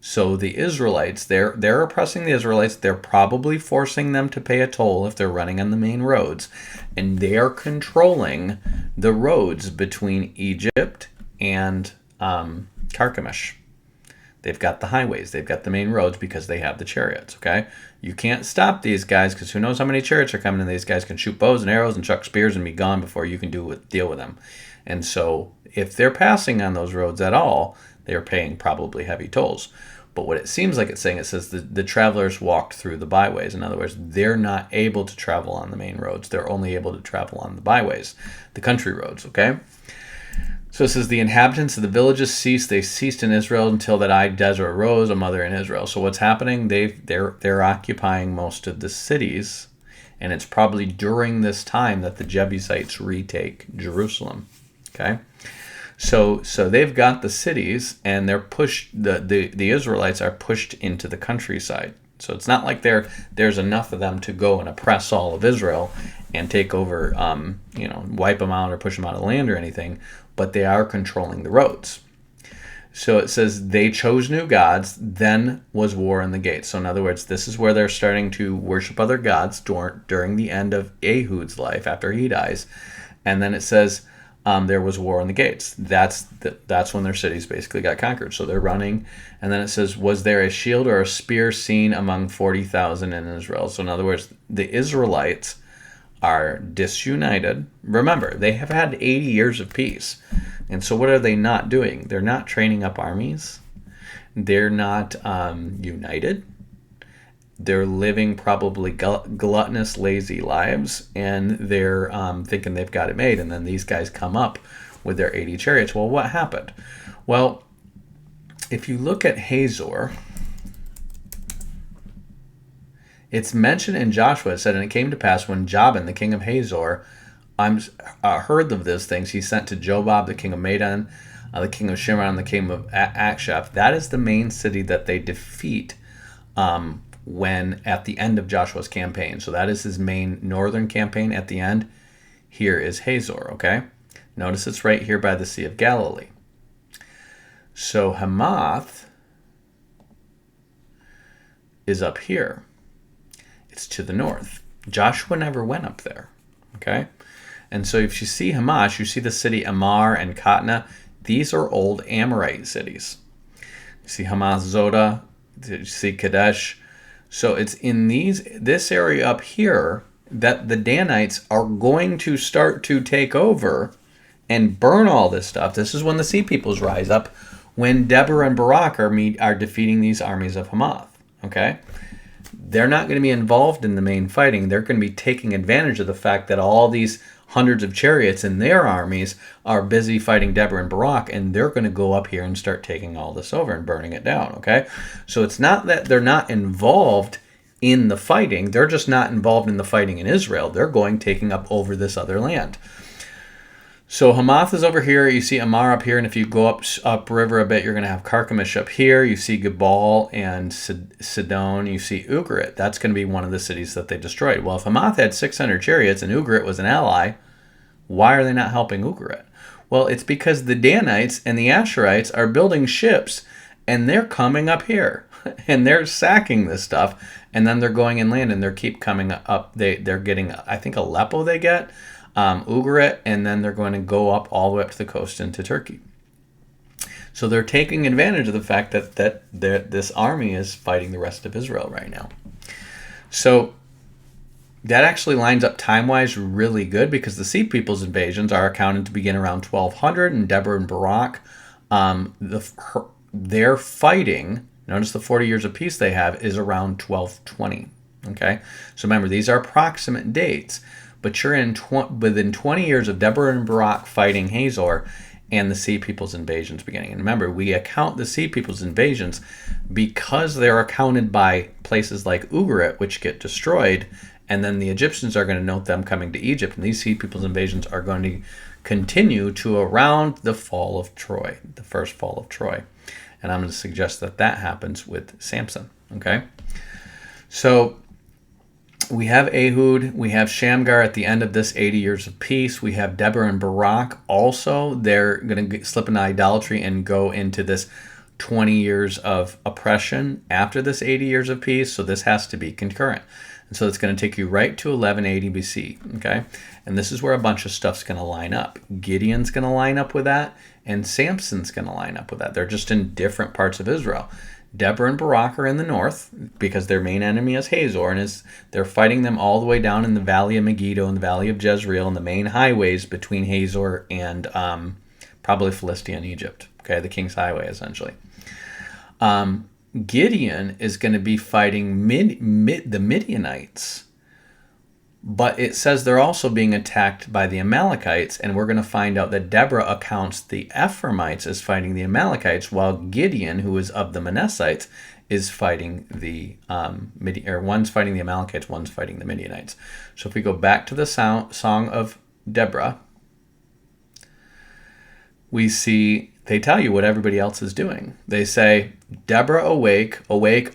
So the Israelites, they're oppressing the Israelites. They're probably forcing them to pay a toll if they're running on the main roads. And they are controlling the roads between Egypt and Carchemish. They've got the highways. They've got the main roads because they have the chariots, okay? You can't stop these guys because who knows how many chariots are coming, and these guys can shoot bows and arrows and chuck spears and be gone before you can deal with them. And so if they're passing on those roads at all, they are paying probably heavy tolls. But what it seems like it's saying, it says the travelers walked through the byways. In other words, they're not able to travel on the main roads. They're only able to travel on the byways, the country roads, okay? So it says the inhabitants of the villages ceased. They ceased in Israel until that I, Deborah, arose, a mother in Israel. So what's happening? They're occupying most of the cities, and it's probably during this time that the Jebusites retake Jerusalem, okay? So they've got the cities, and they're pushed. The Israelites are pushed into the countryside. So it's not like there's enough of them to go and oppress all of Israel and take over, wipe them out or push them out of the land or anything. But they are controlling the roads. So it says they chose new gods. Then was war in the gates. So in other words, this is where they're starting to worship other gods during the end of Ehud's life after he dies, and then it says. There was war on the gates. That's when their cities basically got conquered. So they're running. And then it says, was there a shield or a spear seen among 40,000 in Israel? So in other words, the Israelites are disunited. Remember, they have had 80 years of peace. And so what are they not doing? They're not training up armies. They're not united. They're living probably gluttonous, lazy lives, and they're thinking they've got it made. And then these guys come up with their 80 chariots. Well, what happened? Well, if you look at Hazor, it's mentioned in Joshua. It said, and it came to pass when Jabin, the king of Hazor, heard of these things, he sent to Jobab, the king of Madon, the king of Shimron, the king of Akshaph. That is the main city that they defeat when at the end of Joshua's campaign. So that is his main northern campaign. At the end, here is Hazor, okay? Notice it's right here by the Sea of Galilee. So Hamath is up here. It's to the north. Joshua never went up there, okay? And so if you see Hamath, you see the city Amar and Katna. These are old Amorite cities. You see Hamath Zoda, you see Kadesh. So it's in this area up here that the Danites are going to start to take over and burn all this stuff. This is when the Sea Peoples rise up, when Deborah and Barak are defeating these armies of Hamath, okay? They're not going to be involved in the main fighting. They're going to be taking advantage of the fact that all these hundreds of chariots in their armies are busy fighting Deborah and Barak, and they're going to go up here and start taking all this over and burning it down, okay? So it's not that they're not involved in the fighting. They're just not involved in the fighting in Israel. They're taking up over this other land. So Hamath is over here. You see Amar up here, and if you go up river a bit, you're going to have Carchemish up here. You see Gebal and Sidon. You see Ugarit. That's going to be one of the cities that they destroyed. Well, if Hamath had 600 chariots and Ugarit was an ally, why are they not helping Ugarit? Well, it's because the Danites and the Asherites are building ships, and they're coming up here, and they're sacking this stuff, and then they're going inland, and they keep coming up. They're getting, I think, Aleppo they get. Ugarit, and then they're going to go up all the way up to the coast into Turkey. So they're taking advantage of the fact that this army is fighting the rest of Israel right now. So that actually lines up time-wise really good, because the Sea People's invasions are accounted to begin around 1200, and Deborah and Barak, their fighting, notice the 40 years of peace they have, is around 1220. Okay? So remember, these are approximate dates. But you're within 20 years of Deborah and Barak fighting Hazor and the Sea People's invasions beginning. And remember, we account the Sea People's invasions because they're accounted by places like Ugarit, which get destroyed, and then the Egyptians are going to note them coming to Egypt, and these Sea People's invasions are going to continue to around the fall of Troy, the first fall of Troy. And I'm going to suggest that happens with Samson, okay? So we have Ehud, we have Shamgar at the end of this 80 years of peace. We have Deborah and Barak also. They're going to slip into idolatry and go into this 20 years of oppression after this 80 years of peace. So this has to be concurrent. And so it's going to take you right to 1180 BC, okay? And this is where a bunch of stuff's going to line up. Gideon's going to line up with that, and Samson's going to line up with that. They're just in different parts of Israel. Deborah and Barak are in the north because their main enemy is Hazor, and they're fighting them all the way down in the valley of Megiddo and the valley of Jezreel and the main highways between Hazor and probably Philistia and Egypt. Okay, the King's Highway essentially. Gideon is going to be fighting the Midianites, but it says they're also being attacked by the Amalekites, and we're going to find out that Deborah accounts the Ephraimites as fighting the Amalekites, while Gideon, who is of the Manassites, is fighting one's fighting the Amalekites, one's fighting the Midianites. So if we go back to the Song of Deborah, we see they tell you what everybody else is doing. They say, Deborah, awake,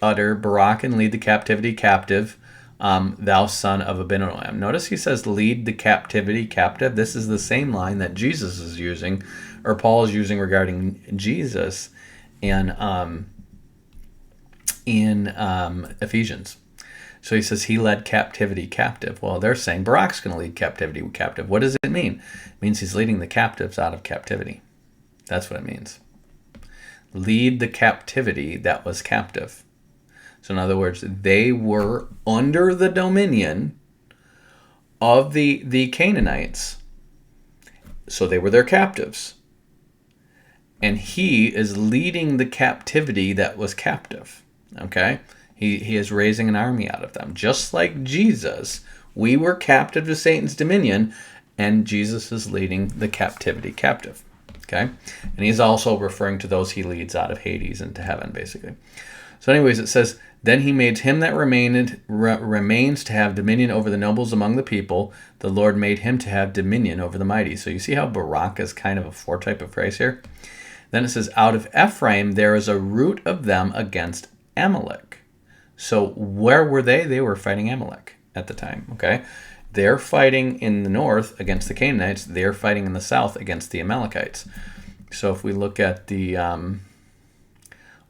utter, Barak, and lead the captivity captive, thou son of Abinoam. Notice he says, lead the captivity captive. This is the same line that Jesus is using, or Paul is using regarding Jesus in Ephesians. So he says he led captivity captive. Well, they're saying Barak's going to lead captivity captive. What does it mean? It means he's leading the captives out of captivity. That's what it means. Lead the captivity that was captive. So in other words, they were under the dominion of the Canaanites. So they were their captives. And he is leading the captivity that was captive. Okay? He is raising an army out of them. Just like Jesus, we were captive to Satan's dominion, and Jesus is leading the captivity captive. Okay? And he's also referring to those he leads out of Hades into heaven, basically. So anyways, it says, then he made him that remains to have dominion over the nobles among the people. The Lord made him to have dominion over the mighty. So you see how Barak is kind of a foretype of phrase here? Then it says, out of Ephraim there is a root of them against Amalek. So where were they? They were fighting Amalek at the time, okay? They're fighting in the north against the Canaanites. They're fighting in the south against the Amalekites. So if we look at the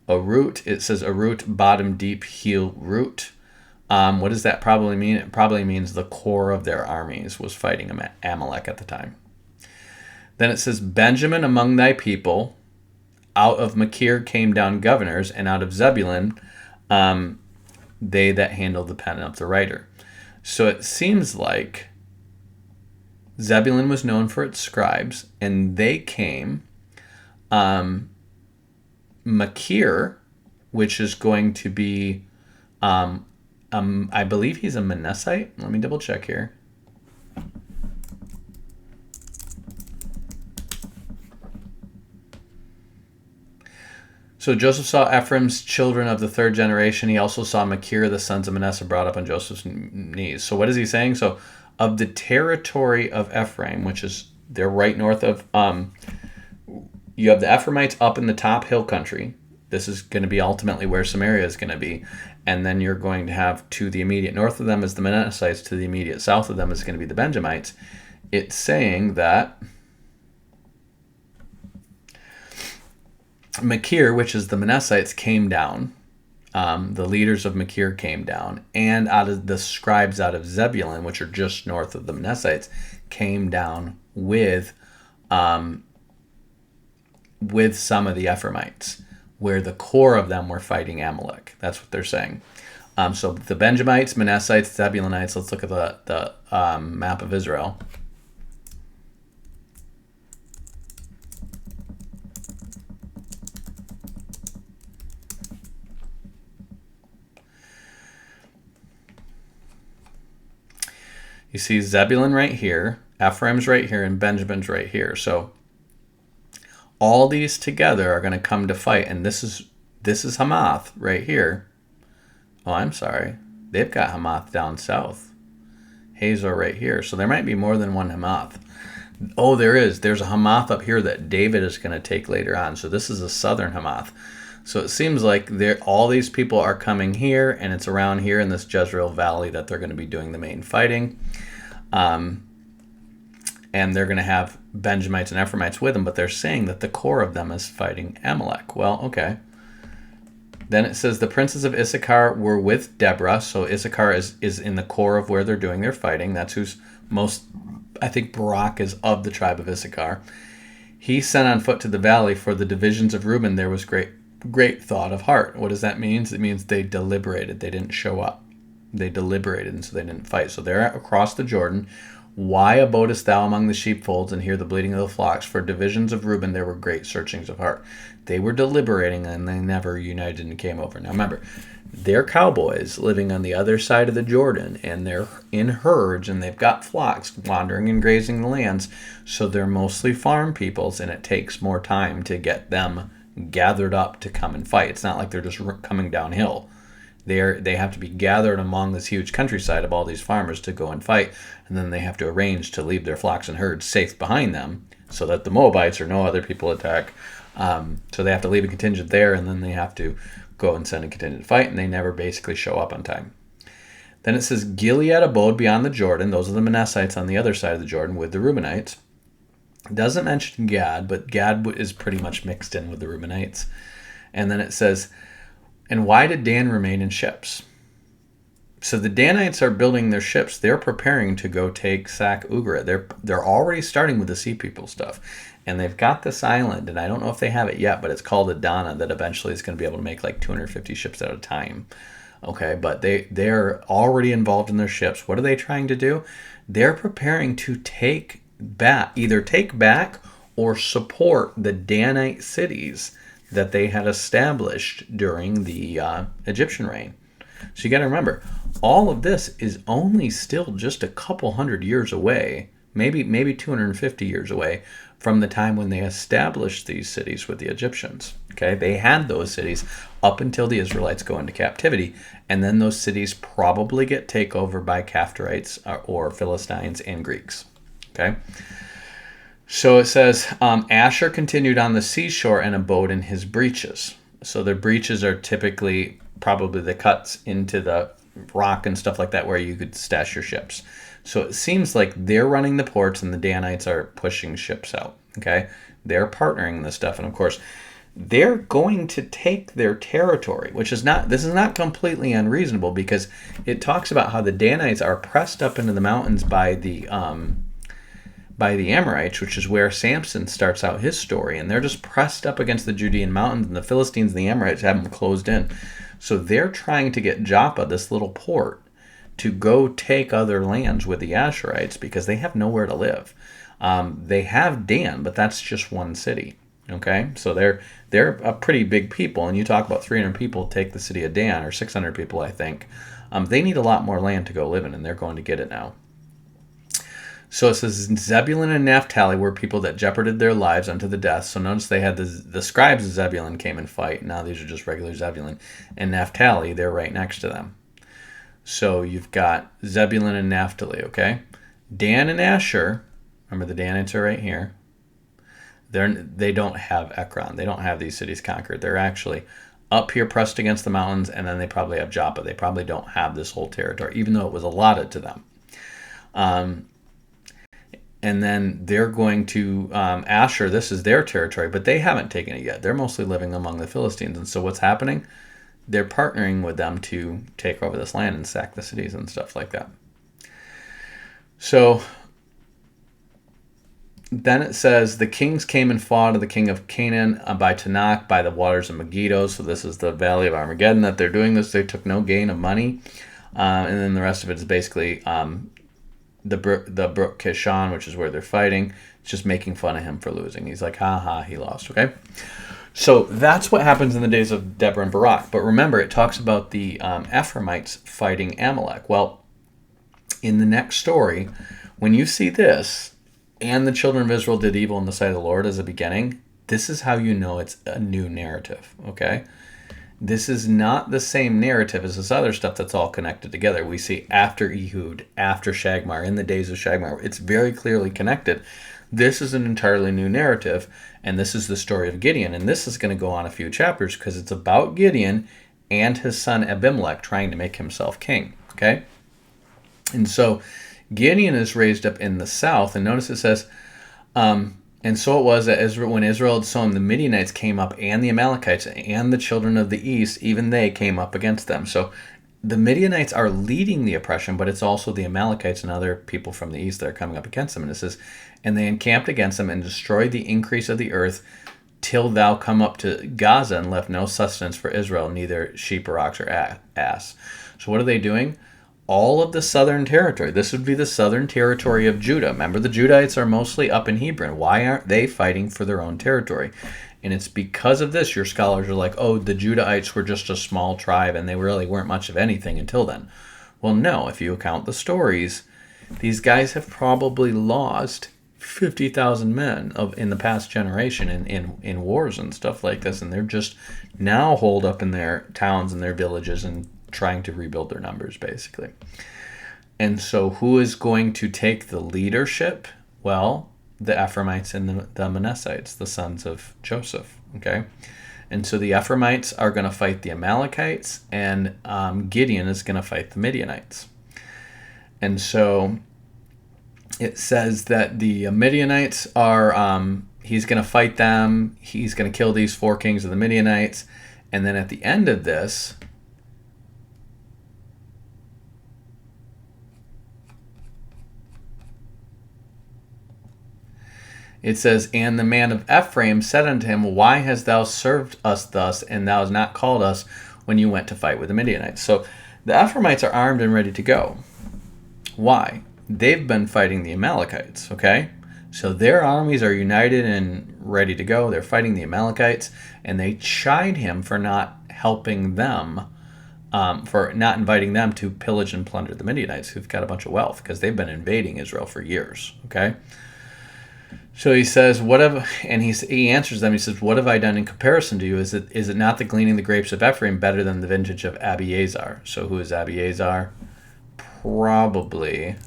a root, it says a root, bottom, deep, heel, root. What does that probably mean? It probably means the core of their armies was fighting Amalek at the time. Then it says, Benjamin among thy people, out of Machir came down governors, and out of Zebulun they that handled the pen of the writer. So it seems like Zebulun was known for its scribes, and they came. Machir, which is going to be, I believe he's a Manassite. Let me double check here. So Joseph saw Ephraim's children of the third generation. He also saw Machir, the sons of Manasseh, brought up on Joseph's knees. So what is he saying? So of the territory of Ephraim, which is, they're right north of, you have the Ephraimites up in the top hill country. This is going to be ultimately where Samaria is going to be. And then you're going to have, to the immediate north of them is the Manassites, to the immediate south of them is going to be the Benjamites. It's saying that Machir, which is the Manassites, came down. The leaders of Machir came down. And out of the scribes out of Zebulun, which are just north of the Manassites, came down with some of the Ephraimites, where the core of them were fighting Amalek. That's what they're saying. So the Benjamites, Manassites, Zebulunites, let's look at the map of Israel. You see Zebulun right here, Ephraim's right here, and Benjamin's right here. So all these together are going to come to fight, and this is Hamath right here. Oh, I'm sorry. They've got Hamath down south. Hazor right here. So there might be more than one Hamath. Oh, there is. There's a Hamath up here that David is going to take later on. So this is a southern Hamath. So it seems like all these people are coming here, and it's around here in this Jezreel Valley that they're going to be doing the main fighting. And they're going to have Benjamites and Ephraimites with them, but they're saying that the core of them is fighting Amalek. Well, okay. Then it says the princes of Issachar were with Deborah. So Issachar is in the core of where they're doing their fighting. That's who's most, I think Barak is of the tribe of Issachar. He sent on foot to the valley. For the divisions of Reuben there was great thought of heart. What does that mean? It means they deliberated. They didn't show up. They deliberated, and so they didn't fight. So they're across the Jordan. Why abodest thou among the sheepfolds and hear the bleating of the flocks? For divisions of Reuben there were great searchings of heart. They were deliberating, and they never united and came over. Now remember, they're cowboys living on the other side of the Jordan, and they're in herds, and they've got flocks wandering and grazing the lands. So they're mostly farm peoples, and it takes more time to get them gathered up to come and fight. It's not like they're just coming downhill. They have to be gathered among this huge countryside of all these farmers to go and fight, and then they have to arrange to leave their flocks and herds safe behind them so that the Moabites or no other people attack. So they have to leave a contingent there, and then they have to go and send a contingent to fight, and they never basically show up on time. Then it says Gilead abode beyond the Jordan. Those are the Manassites on the other side of the Jordan with the Reubenites. It doesn't mention Gad, but Gad is pretty much mixed in with the Reubenites. And then it says, and why did Dan remain in ships? So the Danites are building their ships. They're preparing to go sack Ugra. They're already starting with the sea people stuff. And they've got this island, and I don't know if they have it yet, but it's called Adana, that eventually is going to be able to make like 250 ships at a time. Okay, but they're already involved in their ships. What are they trying to do? They're preparing to either take back or support the Danite cities that they had established during the Egyptian reign. So you got to remember, all of this is only still just a couple hundred years away, maybe 250 years away from the time when they established these cities with the Egyptians. Okay, they had those cities up until the Israelites go into captivity, and then those cities probably get taken over by Caphtorites or Philistines and Greeks. Okay, so it says Asher continued on the seashore and abode in his breaches. So their breaches are typically probably the cuts into the rock and stuff like that where you could stash your ships. So it seems like they're running the ports and the Danites are pushing ships out. Okay, they're partnering in this stuff, and of course, they're going to take their territory, which is not. This is not completely unreasonable because it talks about how the Danites are pressed up into the mountains by the Amorites, which is where Samson starts out his story, and they're just pressed up against the Judean mountains, and the Philistines and the Amorites have them closed in. So they're trying to get Joppa, this little port, to go take other lands with the Asherites because they have nowhere to live. They have Dan, but that's just one city. Okay, so they're a pretty big people, and you talk about 300 people take the city of Dan, or 600 people, I think. They need a lot more land to go live in, and they're going to get it now. So it says Zebulun and Naphtali were people that jeoparded their lives unto the death. So notice they had the scribes of Zebulun came and fight. Now these are just regular Zebulun. And Naphtali, they're right next to them. So you've got Zebulun and Naphtali, okay? Dan and Asher, remember the Danites are right here. They don't have Ekron. They don't have these cities conquered. They're actually up here pressed against the mountains, and then they probably have Joppa. They probably don't have this whole territory, even though it was allotted to them. And then they're going to Asher, this is their territory, but they haven't taken it yet. They're mostly living among the Philistines. And so what's happening? They're partnering with them to take over this land and sack the cities and stuff like that. So then it says, the kings came and fought of the king of Canaan by Tanakh, by the waters of Megiddo. So this is the valley of Armageddon that they're doing this. They took no gain of money. And then the rest of it is basically the brook Kishon, which is where they're fighting. It's just making fun of him for losing. He's like, ha ha, he lost, okay? So that's what happens in the days of Deborah and Barak. But remember, it talks about the Ephraimites fighting Amalek. Well, in the next story, when you see this, and the children of Israel did evil in the sight of the Lord as a beginning, this is how you know it's a new narrative, okay? This is not the same narrative as this other stuff that's all connected together. We see after Ehud, after Shagmar, in the days of Shagmar. It's very clearly connected. This is an entirely new narrative, and this is the story of Gideon. And this is going to go on a few chapters because it's about Gideon and his son Abimelech trying to make himself king. Okay? And so Gideon is raised up in the south, and notice it says, and so it was that when Israel had sown, the Midianites came up, and the Amalekites, and the children of the east, even they came up against them. So the Midianites are leading the oppression, but it's also the Amalekites and other people from the east that are coming up against them. And it says, and they encamped against them and destroyed the increase of the earth till thou come up to Gaza and left no sustenance for Israel, neither sheep or ox or ass. So what are they doing? All of the southern territory. This would be the southern territory of Judah. Remember, the Judahites are mostly up in Hebron. Why aren't they fighting for their own territory? And it's because of this your scholars are like, oh, the Judahites were just a small tribe and they really weren't much of anything until then. Well, no, if you account the stories, these guys have probably lost 50,000 men in the past generation in wars and stuff like this, and they're just now holed up in their towns and their villages and trying to rebuild their numbers, basically. And so who is going to take the leadership? Well, the Ephraimites and the Manassites, the sons of Joseph, okay? And so the Ephraimites are going to fight the Amalekites, and Gideon is going to fight the Midianites. And so it says that the Midianites are, he's going to fight them, he's going to kill these 4 kings of the Midianites, and then at the end of this, it says, and the man of Ephraim said unto him, why hast thou served us thus, and thou hast not called us when you went to fight with the Midianites. So the Ephraimites are armed and ready to go. Why? They've been fighting the Amalekites, okay? So their armies are united and ready to go. They're fighting the Amalekites, and they chide him for not helping them, for not inviting them to pillage and plunder the Midianites, who've got a bunch of wealth, because they've been invading Israel for years, okay? So he says, "What have?" And he answers them. He says, "What have I done in comparison to you? Is it not the gleaning the grapes of Ephraim better than the vintage of Abiezer?" So who is Abiezer? Probably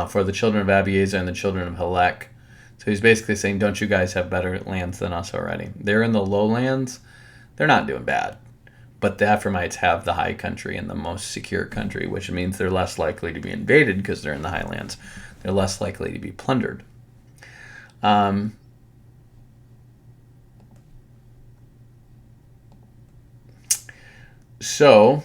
for the children of Abiezer and the children of Helek. So he's basically saying, "Don't you guys have better lands than us already?" They're in the lowlands. They're not doing bad. But the Ephraimites have the high country and the most secure country, which means they're less likely to be invaded because they're in the highlands. They're less likely to be plundered. So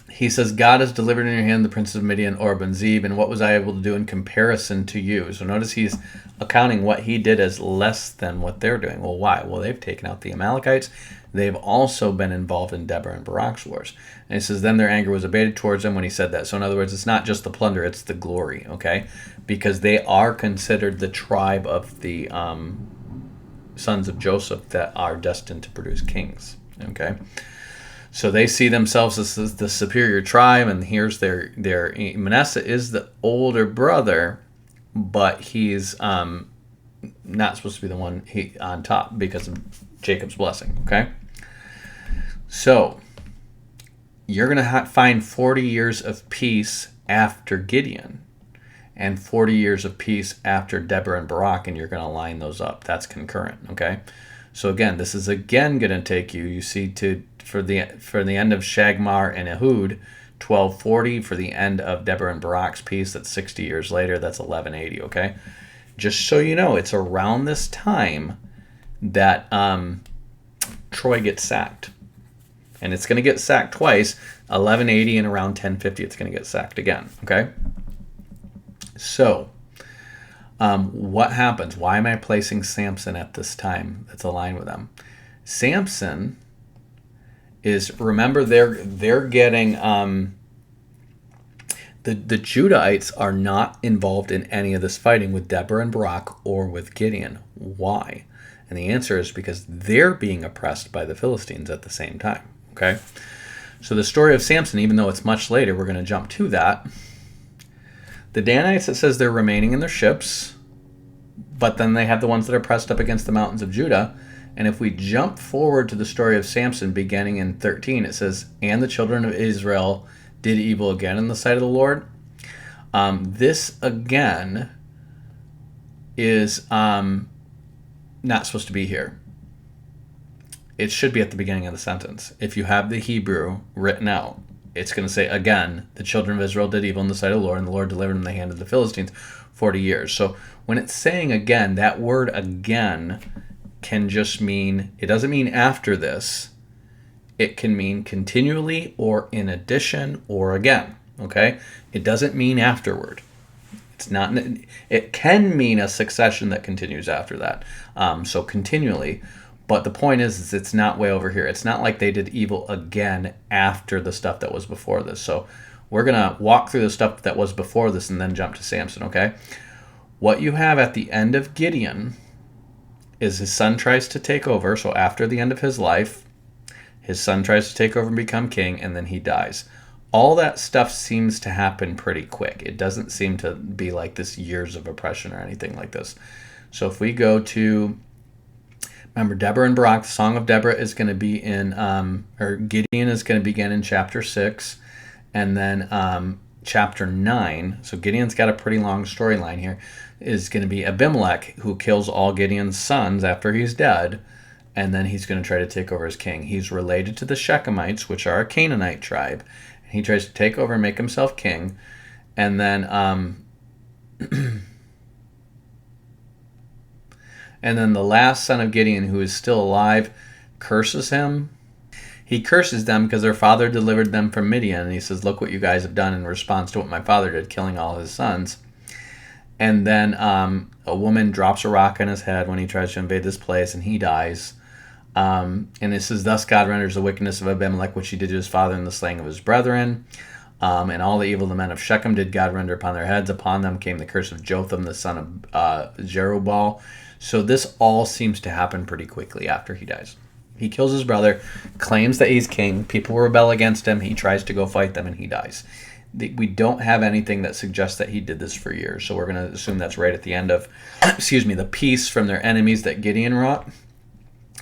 he says, "God has delivered in your hand the princes of Midian, Orb, and Zeb, and what was I able to do in comparison to you?" So notice he's accounting what he did as less than what they're doing. Well, why? Well, they've taken out the Amalekites. They've also been involved in Deborah and Barak's wars. And he says, then their anger was abated towards them when he said that. So in other words, it's not just the plunder, it's the glory, okay? Because they are considered the tribe of the sons of Joseph that are destined to produce kings, okay? So they see themselves as the superior tribe, and here's their Manasseh is the older brother, but he's not supposed to be the one on top because of Jacob's blessing, okay? So you're going to find 40 years of peace after Gideon and 40 years of peace after Deborah and Barak, and you're going to line those up. That's concurrent, okay? So again, this is again going to take you see, for the end of Shagmar and Ehud, 1240. For the end of Deborah and Barak's peace, that's 60 years later. That's 1180, okay? Just so you know, it's around this time that Troy gets sacked. And it's going to get sacked twice, 1180 and around 1050 it's going to get sacked again, okay? So, what happens? Why am I placing Samson at this time that's aligned with them? Samson is, remember, they're getting, the Judahites are not involved in any of this fighting with Deborah and Barak or with Gideon. Why? And the answer is because they're being oppressed by the Philistines at the same time. Okay? So the story of Samson, even though it's much later, we're going to jump to that. The Danites, it says they're remaining in their ships, but then they have the ones that are pressed up against the mountains of Judah. And if we jump forward to the story of Samson, beginning in 13, it says, "And the children of Israel did evil again in the sight of the Lord." This, again, is not supposed to be here. It should be at the beginning of the sentence. If you have the Hebrew written out, it's going to say, "Again, the children of Israel did evil in the sight of the Lord, and the Lord delivered them in the hand of the Philistines 40 years. So when it's saying again, that word again can just mean, it doesn't mean after this. It can mean continually or in addition or again, okay? It doesn't mean afterward. It's not. It can mean a succession that continues after that. So continually. But the point is it's not way over here. It's not like they did evil again after the stuff that was before this. So we're going to walk through the stuff that was before this and then jump to Samson, okay? What you have at the end of Gideon is his son tries to take over. So after the end of his life, his son tries to take over and become king, and then he dies. All that stuff seems to happen pretty quick. It doesn't seem to be like this years of oppression or anything like this. So if we go to, remember, Deborah and Barak, the Song of Deborah is going to be in, or Gideon is going to begin in chapter 6, and then chapter 9. So Gideon's got a pretty long storyline here. Is going to be Abimelech, who kills all Gideon's sons after he's dead, and then he's going to try to take over as king. He's related to the Shechemites, which are a Canaanite tribe. He tries to take over and make himself king, and then and then the last son of Gideon, who is still alive, curses him. He curses them because their father delivered them from Midian, and he says, "Look what you guys have done," in response to what my father did, killing all his sons. And then a woman drops a rock on his head when he tries to invade this place, and he dies. And it says, thus God renders the wickedness of Abimelech, which he did to his father, in the slaying of his brethren. And all the evil the men of Shechem did God render upon their heads. Upon them came the curse of Jotham, the son of Jerubbaal. So this all seems to happen pretty quickly after he dies. He kills his brother, claims that he's king. People rebel against him. He tries to go fight them, and he dies. We don't have anything that suggests that he did this for years. So we're going to assume that's right at the end of, the peace from their enemies that Gideon wrought.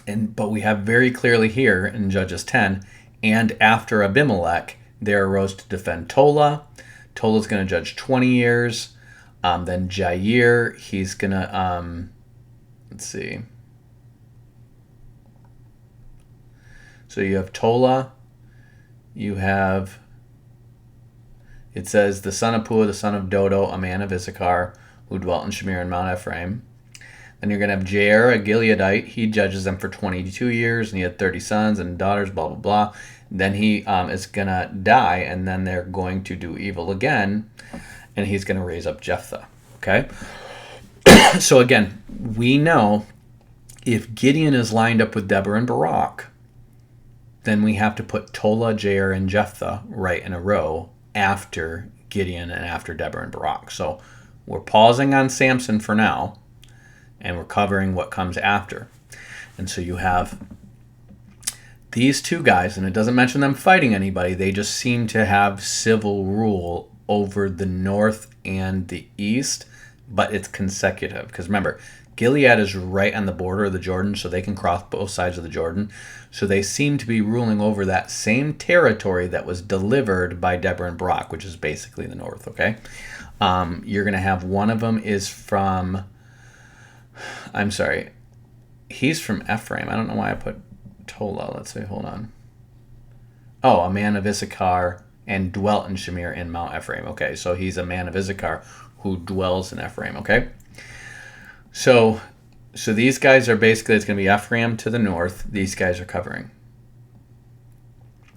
But we have very clearly here in Judges 10, and after Abimelech, there arose to defend Tola. Tola's going to judge 20 years. Then Jair, he's going to, let's see. So you have Tola. You have, it says, the son of Pua, the son of Dodo, a man of Issachar, who dwelt in Shamir and Mount Ephraim. Then you're going to have Jair, a Gileadite. He judges them for 22 years, and he had 30 sons and daughters, blah, blah, blah. Then he is going to die, and then they're going to do evil again, and he's going to raise up Jephthah. Okay? So again, we know if Gideon is lined up with Deborah and Barak, then we have to put Tola, Jair, and Jephthah right in a row after Gideon and after Deborah and Barak. So we're pausing on Samson for now, and we're covering what comes after. And so you have these two guys, and it doesn't mention them fighting anybody. They just seem to have civil rule over the north and the east, but it's consecutive. Because remember, Gilead is right on the border of the Jordan, so they can cross both sides of the Jordan. So they seem to be ruling over that same territory that was delivered by Deborah and Barak, which is basically the north, okay? You're going to have one of them is from, he's from Ephraim. I don't know why I put Tola. Let's see, hold on. Oh, a man of Issachar and dwelt in Shamir in Mount Ephraim. Okay, so he's a man of Issachar who dwells in Ephraim, okay? So these guys are basically, it's going to be Ephraim to the north. These guys are covering.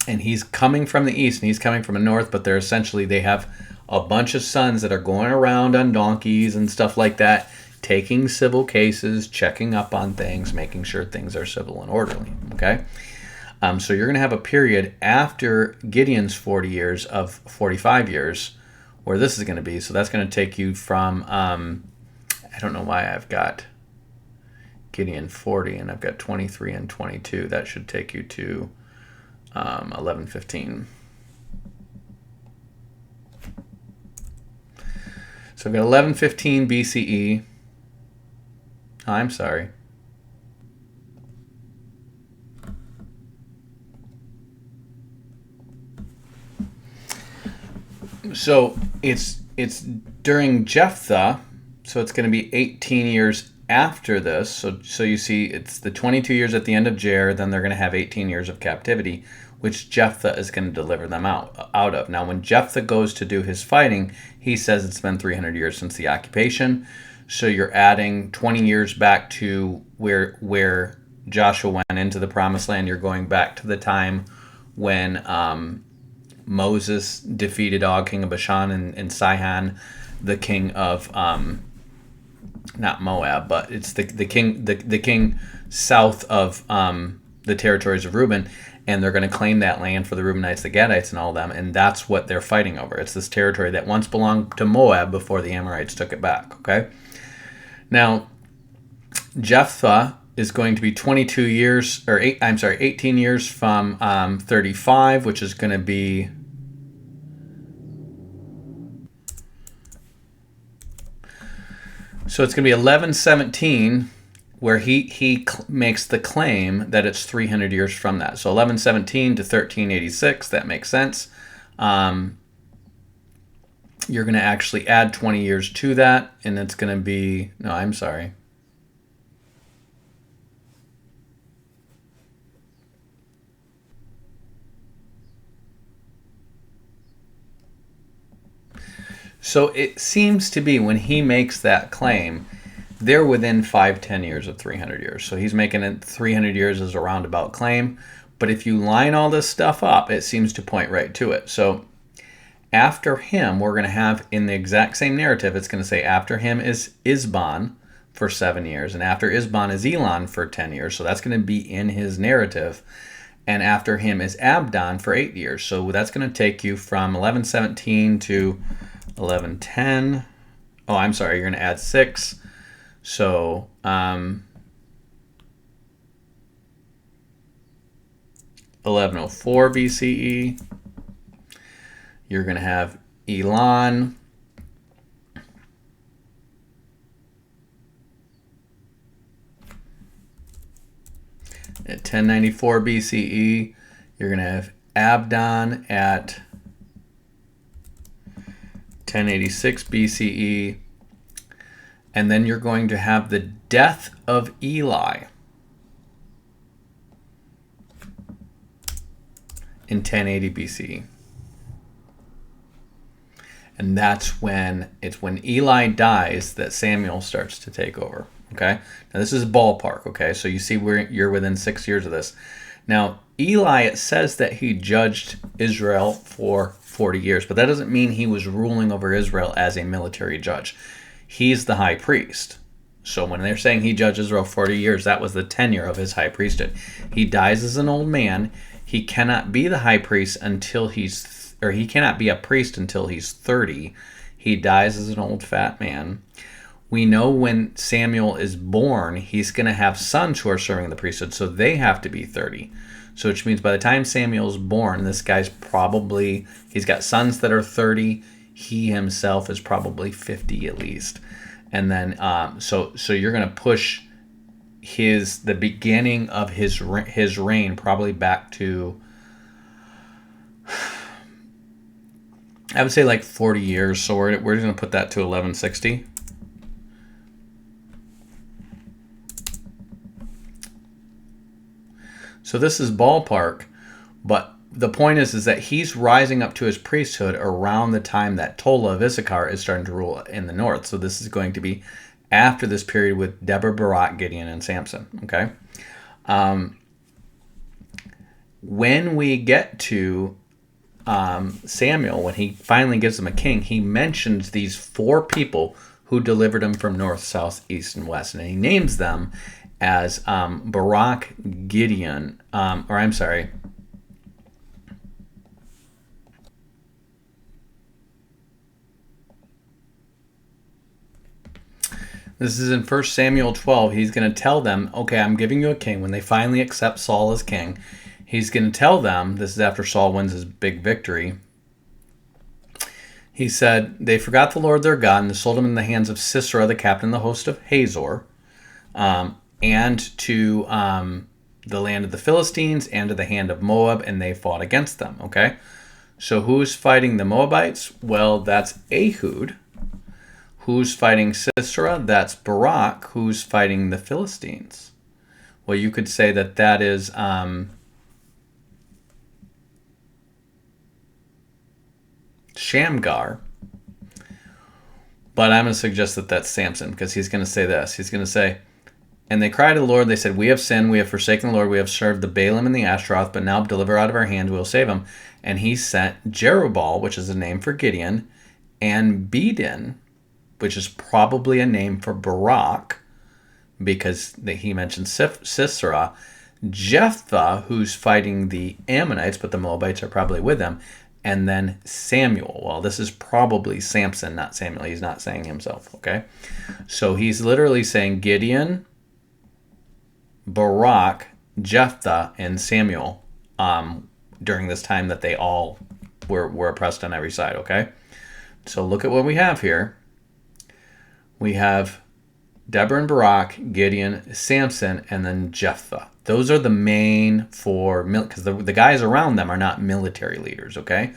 And he's coming from the east, and he's coming from the north, but they have a bunch of sons that are going around on donkeys and stuff like that, taking civil cases, checking up on things, making sure things are civil and orderly, okay? So you're going to have a period after Gideon's 40 years of 45 years where this is going to be. So that's going to take you from, I don't know why I've got Gideon 40 and I've got 23 and 22. That should take you to 11:15. So I've got 11:15 BCE. I'm sorry. So it's during Jephthah, so it's going to be 18 years after this. So you see, it's the 22 years at the end of Jair, then they're going to have 18 years of captivity, which Jephthah is going to deliver them out of. Now, when Jephthah goes to do his fighting, he says it's been 300 years since the occupation. So you're adding 20 years back to where Joshua went into the Promised Land. You're going back to the time when Moses defeated Og, king of Bashan, and Sihon, the king of not Moab, but it's the king south of the territories of Reuben, and they're going to claim that land for the Reubenites, the Gadites, and all them, and that's what they're fighting over. It's this territory that once belonged to Moab before the Amorites took it back. Okay. Now, Jephthah is going to be 22 years, or 18 years from 35, which is going to be so it's going to be 11:17, where he makes the claim that it's 300 years from that. So 11:17 to 1386, that makes sense. You're going to actually add 20 years to that, and it's going to be, no, I'm sorry. So it seems to be when he makes that claim, they're within 5-10 years of 300 years. So he's making it 300 years as a roundabout claim. But if you line all this stuff up, it seems to point right to it. So After him, we're going to have in the exact same narrative, it's going to say after him is Isban for 7 years, and after Isban is Elon for 10 years. So that's going to be in his narrative. And after him is Abdon for 8 years. So that's going to take you from 1117 to 1110. Oh, I'm sorry, you're going to add 6. So 1104 BCE. You're going to have Elon. At 1094 BCE, you're going to have Abdon at 1086 BCE, and then you're going to have the death of Eli in 1080 BCE. And that's when Eli dies that Samuel starts to take over. Okay, now this is ballpark. Okay, so you see you're within 6 years of this. Now Eli, it says that he judged Israel for 40 years, but that doesn't mean he was ruling over Israel as a military judge. He's the high priest. So when they're saying he judged Israel 40 years, that was the tenure of his high priesthood. He dies as an old man. He cannot be the high priest until he cannot be a priest until he's 30. He dies as an old fat man. We know when Samuel is born, he's going to have sons who are serving the priesthood, so they have to be 30. So which means by the time Samuel's born, this guy's he's got sons that are 30. He himself is probably 50 at least. And then, so you're going to push the beginning of his reign probably back to, I would say like 40 years. So we're going to put that to 1160. So this is ballpark, but the point is that he's rising up to his priesthood around the time that Tola of Issachar is starting to rule in the north. So this is going to be after this period with Deborah, Barak, Gideon, and Samson. Okay. When we get to Samuel, when he finally gives them a king, he mentions these 4 people who delivered him from north, south, east, and west, and he names them as Barak, Gideon, This is in 1 Samuel 12. He's going to tell them, okay, I'm giving you a king. When they finally accept Saul as king, he's going to tell them, this is after Saul wins his big victory. He said, they forgot the Lord their God and sold him in the hands of Sisera, the captain of the host of Hazor, and to the land of the Philistines and to the hand of Moab, and they fought against them. Okay, so who's fighting the Moabites? Well, that's Ehud. Who's fighting Sisera? That's Barak. Who's fighting the Philistines? Well, you could say that is Shamgar. But I'm going to suggest that that's Samson, because he's going to say this. He's going to say, and they cried to the Lord, they said, we have sinned, we have forsaken the Lord, we have served the Baalim and the Ashtaroth, but now deliver out of our hands, we will save him. And he sent Jerubbaal, which is a name for Gideon, and Bedin, which is probably a name for Barak, because he mentioned Sisera, Jephthah, who's fighting the Ammonites, but the Moabites are probably with them, and then Samuel. Well, this is probably Samson, not Samuel. He's not saying himself, okay? So he's literally saying Gideon, Barak, Jephthah, and Samuel during this time that they all were oppressed on every side, okay? So look at what we have here. We have Deborah and Barak, Gideon, Samson, and then Jephthah. Those are the main 4, because the guys around them are not military leaders, okay?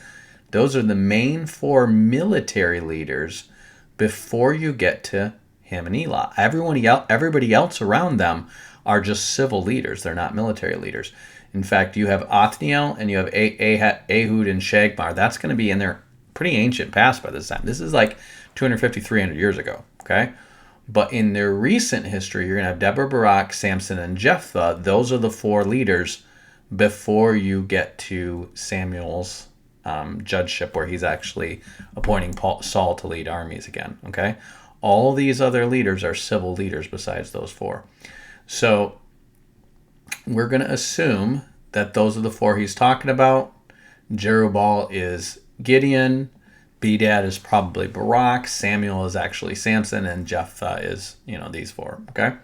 Those are the main 4 military leaders before you get to him and Eli. Everybody else around them are just civil leaders. They're not military leaders. In fact, you have Othniel and you have Ehud and Shagmar. That's going to be in their pretty ancient past by this time. This is like 250, 300 years ago, okay? But in their recent history, you're going to have Deborah, Barak, Samson, and Jephthah. Those are the 4 leaders before you get to Samuel's judgeship where he's actually appointing Saul to lead armies again. Okay, all these other leaders are civil leaders besides those four. So we're going to assume that those are the four he's talking about. Jerubbaal is Gideon, Bedad is probably Barak, Samuel is actually Samson, and Jephthah is, these four. Okay,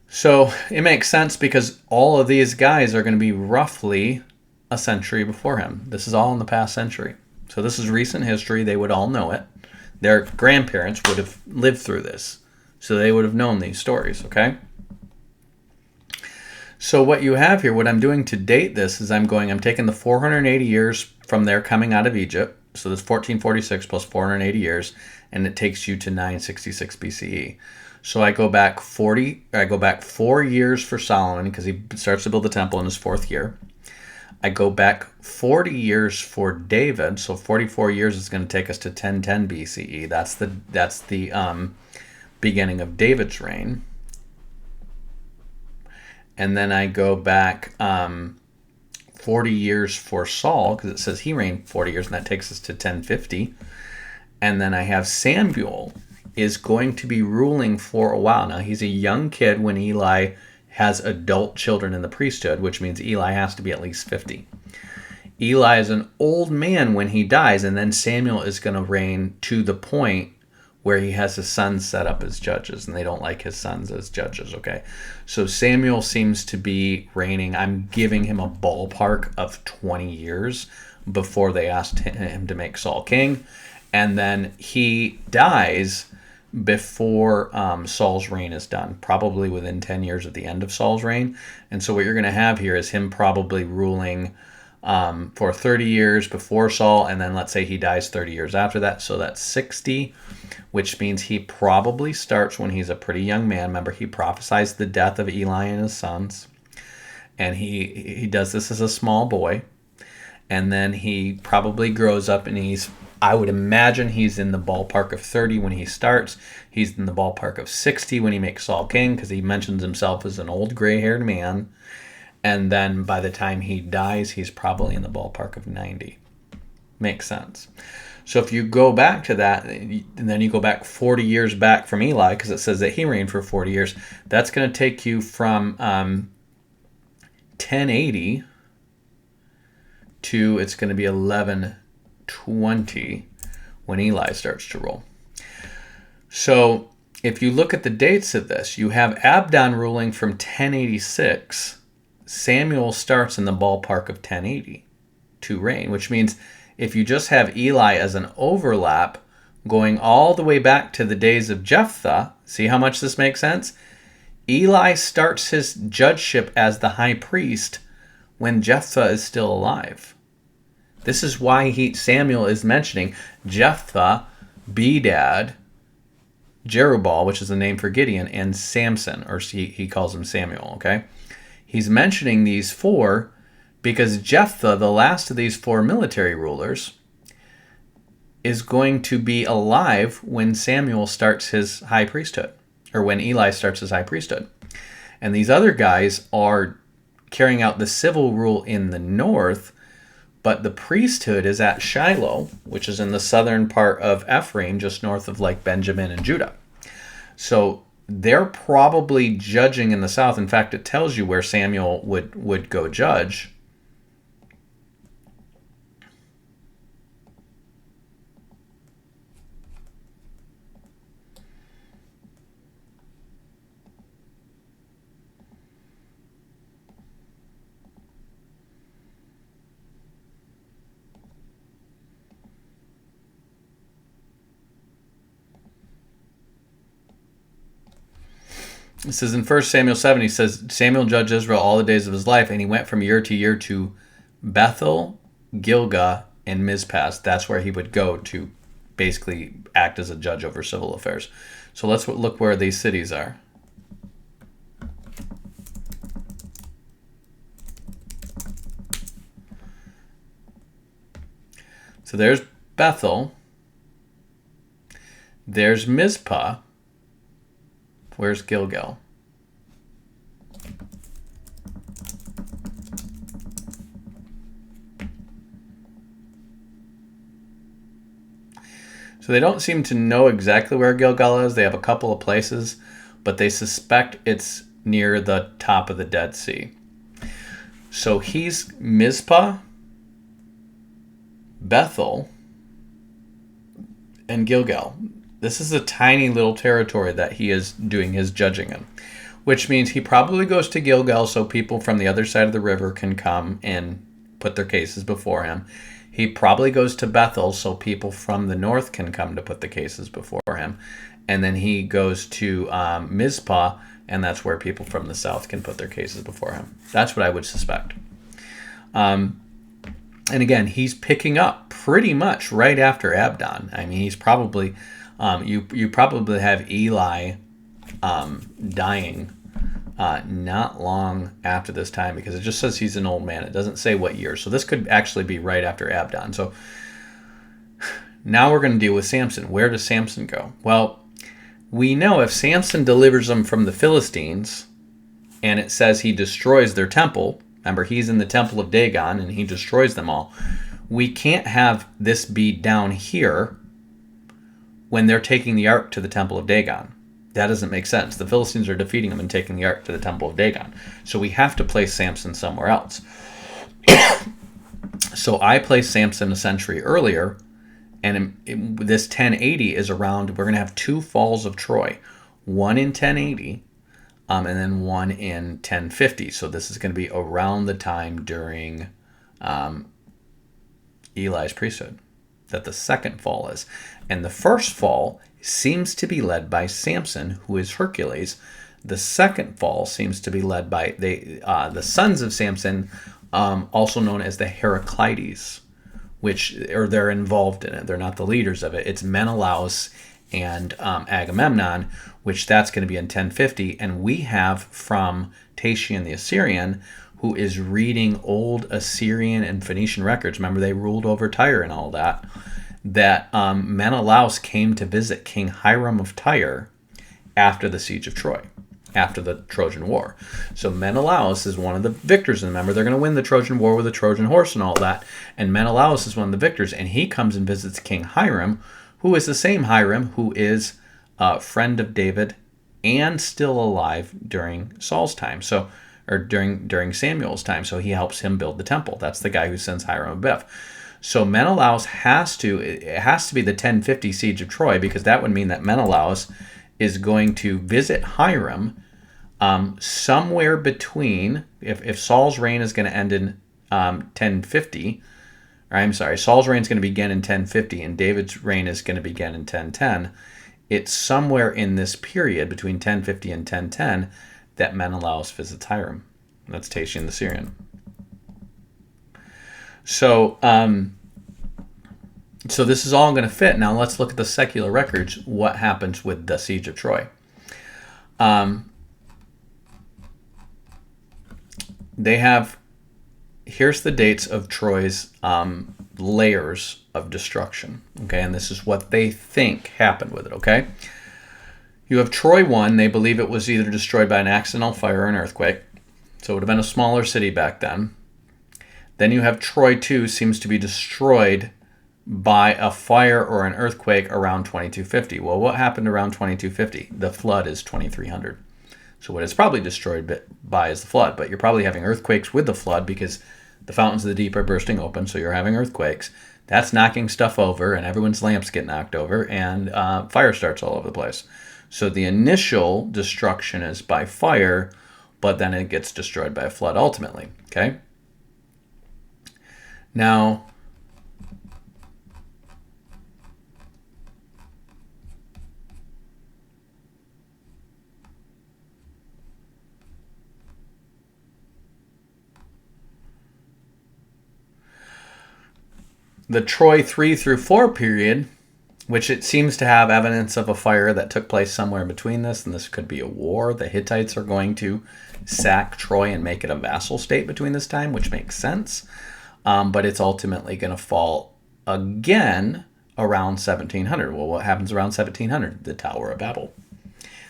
so it makes sense because all of these guys are going to be roughly a century before him. This is all in the past century. So this is recent history. They would all know it. Their grandparents would have lived through this. So they would have known these stories, okay? So what you have here, what I'm doing to date this is I'm taking the 480 years from their coming out of Egypt. So this 1446 plus 480 years, and it takes you to 966 BCE. So I go back 4 years for Solomon because he starts to build the temple in his 4th year. I go back 40 years for David, so 44 years is going to take us to 1010 BCE. That's the beginning of David's reign. And then I go back 40 years for Saul, because it says he reigned 40 years, and that takes us to 1050. And then I have Samuel is going to be ruling for a while. Now, he's a young kid when Eli has adult children in the priesthood, which means Eli has to be at least 50. Eli is an old man when he dies, and then Samuel is going to reign to the point where he has his sons set up as judges, and they don't like his sons as judges, okay? So Samuel seems to be reigning. I'm giving him a ballpark of 20 years before they asked him to make Saul king. And then he dies before Saul's reign is done, probably within 10 years of the end of Saul's reign. And so what you're going to have here is him probably ruling for 30 years before Saul, and then let's say he dies 30 years after that, so that's 60, which means he probably starts when he's a pretty young man. Remember, he prophesies the death of Eli and his sons, and he does this as a small boy, and then he probably grows up, and I would imagine he's in the ballpark of 30 when he starts. He's in the ballpark of 60 when he makes Saul king, because he mentions himself as an old gray-haired man. And then by the time he dies, he's probably in the ballpark of 90. Makes sense. So if you go back to that, and then you go back 40 years back from Eli, because it says that he reigned for 40 years, that's going to take you from 1080 to, it's going to be 1120 when Eli starts to rule. So if you look at the dates of this, you have Abdon ruling from 1086. Samuel starts in the ballpark of 1080 to reign, which means if you just have Eli as an overlap going all the way back to the days of Jephthah, see how much this makes sense? Eli starts his judgeship as the high priest when Jephthah is still alive. This is why Samuel is mentioning Jephthah, Bedad, Jerubbaal, which is the name for Gideon, and Samson, or he calls him Samuel, okay? He's mentioning these four because Jephthah, the last of these four military rulers, is going to be alive when Samuel starts his high priesthood, or when Eli starts his high priesthood. And these other guys are carrying out the civil rule in the north, but the priesthood is at Shiloh, which is in the southern part of Ephraim, just north of like Benjamin and Judah. So they're probably judging in the south. In fact, it tells you where Samuel would go judge. It says in 1 Samuel 7, he says, Samuel judged Israel all the days of his life, and he went from year to year to Bethel, Gilgal, and Mizpah. That's where he would go to basically act as a judge over civil affairs. So let's look where these cities are. So there's Bethel. There's Mizpah. Where's Gilgal? So they don't seem to know exactly where Gilgal is. They have a couple of places, but they suspect it's near the top of the Dead Sea. So he's Mizpah, Bethel, and Gilgal. This is a tiny little territory that he is doing his judging in, which means he probably goes to Gilgal so people from the other side of the river can come and put their cases before him. He probably goes to Bethel so people from the north can come to put the cases before him. And then he goes to Mizpah, and that's where people from the south can put their cases before him. That's what I would suspect. And again, he's picking up pretty much right after Abdon. I mean, he's probably, you probably have Eli dying not long after this time, because it just says he's an old man. It doesn't say what year. So this could actually be right after Abdon. So now we're going to deal with Samson. Where does Samson go? Well, we know if Samson delivers them from the Philistines, and it says he destroys their temple, remember, he's in the temple of Dagon, and he destroys them all. We can't have this be down here when they're taking the ark to the temple of Dagon. That doesn't make sense. The Philistines are defeating them and taking the ark to the temple of Dagon. So we have to place Samson somewhere else. So I placed Samson a century earlier, and this 1080 is around, we're going to have two falls of Troy. One in 1080, and then one in 1050. So this is going to be around the time during Eli's priesthood that the second fall is. And the first fall seems to be led by Samson, who is Hercules. The second fall seems to be led by the sons of Samson, also known as the Heraclides, or they're involved in it. They're not the leaders of it. It's Menelaus and Agamemnon, which that's going to be in 1050. And we have from Tatian the Assyrian, who is reading old Assyrian and Phoenician records. Remember, they ruled over Tyre and all that. That Menelaus came to visit King Hiram of Tyre after the siege of Troy, after the Trojan War. So Menelaus is one of the victors. And remember, they're going to win the Trojan War with a Trojan horse and all that. And Menelaus is one of the victors. And he comes and visits King Hiram, who is the same Hiram who is a friend of David and still alive during Saul's time. Or during Samuel's time. So he helps him build the temple. That's the guy who sends Hiram a biff. So Menelaus has to be the 1050 siege of Troy, because that would mean that Menelaus is going to visit Hiram somewhere between, if Saul's reign is going to end in 1050, or I'm sorry, Saul's reign is going to begin in 1050 and David's reign is going to begin in 1010. It's somewhere in this period between 1050 and 1010 that Menelaus visits Hiram. That's Tatian the Syrian. So, so this is all going to fit. Now let's look at the secular records. What happens with the siege of Troy? They have, here's the dates of Troy's layers of destruction. Okay, and this is what they think happened with it. Okay, you have Troy 1. They believe it was either destroyed by an accidental fire or an earthquake. So it would have been a smaller city back then. Then you have Troy 2, seems to be destroyed by a fire or an earthquake around 2250. Well, what happened around 2250? The flood is 2300. So what it's probably destroyed by is the flood, but you're probably having earthquakes with the flood because the fountains of the deep are bursting open, so you're having earthquakes. That's knocking stuff over, and everyone's lamps get knocked over, and fire starts all over the place. So the initial destruction is by fire, but then it gets destroyed by a flood ultimately, okay? Now, the Troy 3 through 4 period, which it seems to have evidence of a fire that took place somewhere in between this, and this could be a war. The Hittites are going to sack Troy and make it a vassal state between this time, which makes sense. But it's ultimately going to fall again around 1700. Well, what happens around 1700? The Tower of Babel.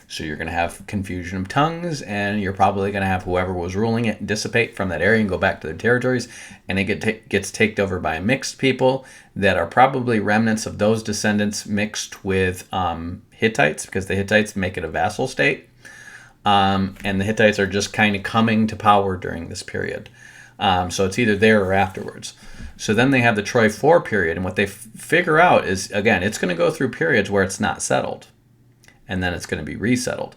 So you're going to have confusion of tongues, and you're probably going to have whoever was ruling it dissipate from that area and go back to their territories, and it gets taken over by mixed people that are probably remnants of those descendants mixed with Hittites, because the Hittites make it a vassal state, and the Hittites are just kind of coming to power during this period. So it's either there or afterwards. So then they have the Troy 4 period, and what they figure out is, again, it's going to go through periods where it's not settled, and then it's going to be resettled.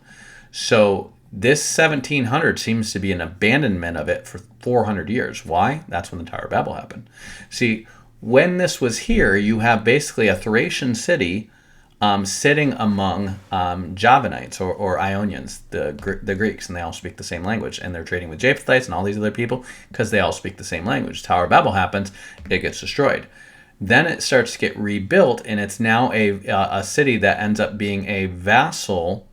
So this 1700 seems to be an abandonment of it for 400 years. Why? That's when the Tower of Babel happened. See, when this was here, you have basically a Thracian city sitting among Javanites or Ionians, the Greeks, and they all speak the same language, and they're trading with Japhethites and all these other people because they all speak the same language. Tower of Babel happens, it gets destroyed. Then it starts to get rebuilt, and it's now a city that ends up being a vassal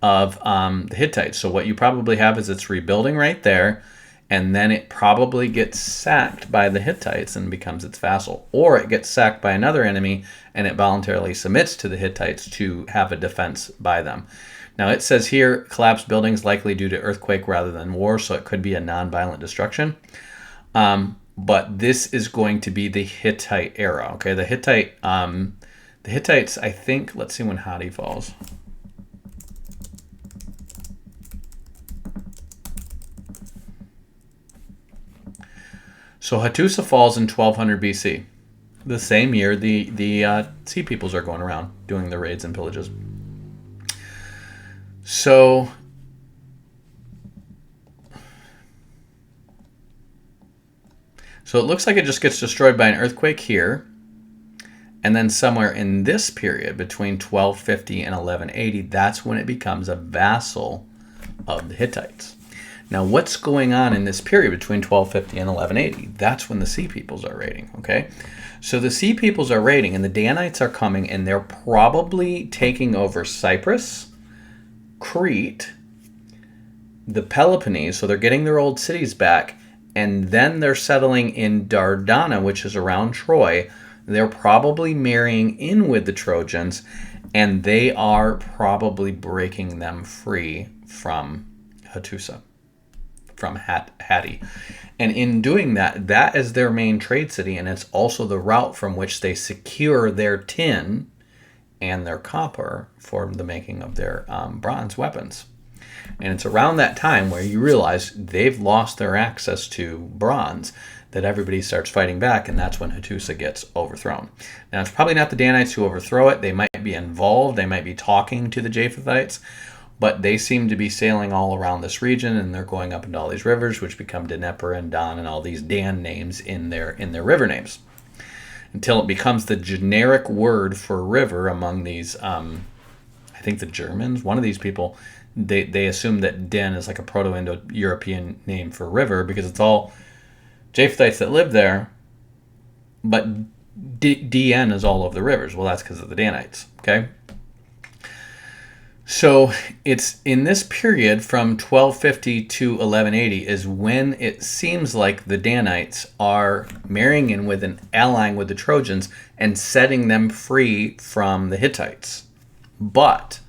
of the Hittites. So what you probably have is it's rebuilding right there, and then it probably gets sacked by the Hittites and becomes its vassal. Or it gets sacked by another enemy, and it voluntarily submits to the Hittites to have a defense by them. Now it says here, collapsed buildings likely due to earthquake rather than war, so it could be a non-violent destruction. But this is going to be the Hittite era. Okay, the Hittites, I think, let's see when Hatti falls. So Hattusa falls in 1200 BC. The same year the Sea Peoples are going around doing the raids and pillages. So it looks like it just gets destroyed by an earthquake here. And then somewhere in this period, between 1250 and 1180, that's when it becomes a vassal of the Hittites. Now, what's going on in this period between 1250 and 1180? That's when the Sea Peoples are raiding, okay? So the Sea Peoples are raiding, and the Danites are coming, and they're probably taking over Cyprus, Crete, the Peloponnese, so they're getting their old cities back, and then they're settling in Dardana, which is around Troy. They're probably marrying in with the Trojans, and they are probably breaking them free from Hattusa, from Hatti. And in doing that, that is their main trade city, and it's also the route from which they secure their tin and their copper for the making of their bronze weapons. And it's around that time where you realize they've lost their access to bronze that everybody starts fighting back, and that's when Hattusa gets overthrown. Now, it's probably not the Danites who overthrow it. They might be involved. They might be talking to the Japhethites, but they seem to be sailing all around this region, and they're going up into all these rivers, which become Dnieper and Don and all these Dan names in their river names, until it becomes the generic word for river among these, I think the Germans, one of these people, they assume that Den is like a Proto-Indo-European name for river because it's all Japhethites that live there, but DN is all over the rivers. Well, that's because of the Danites, okay? So it's in this period from 1250 to 1180 is when it seems like the Danites are marrying in with and allying with the Trojans and setting them free from the Hittites. But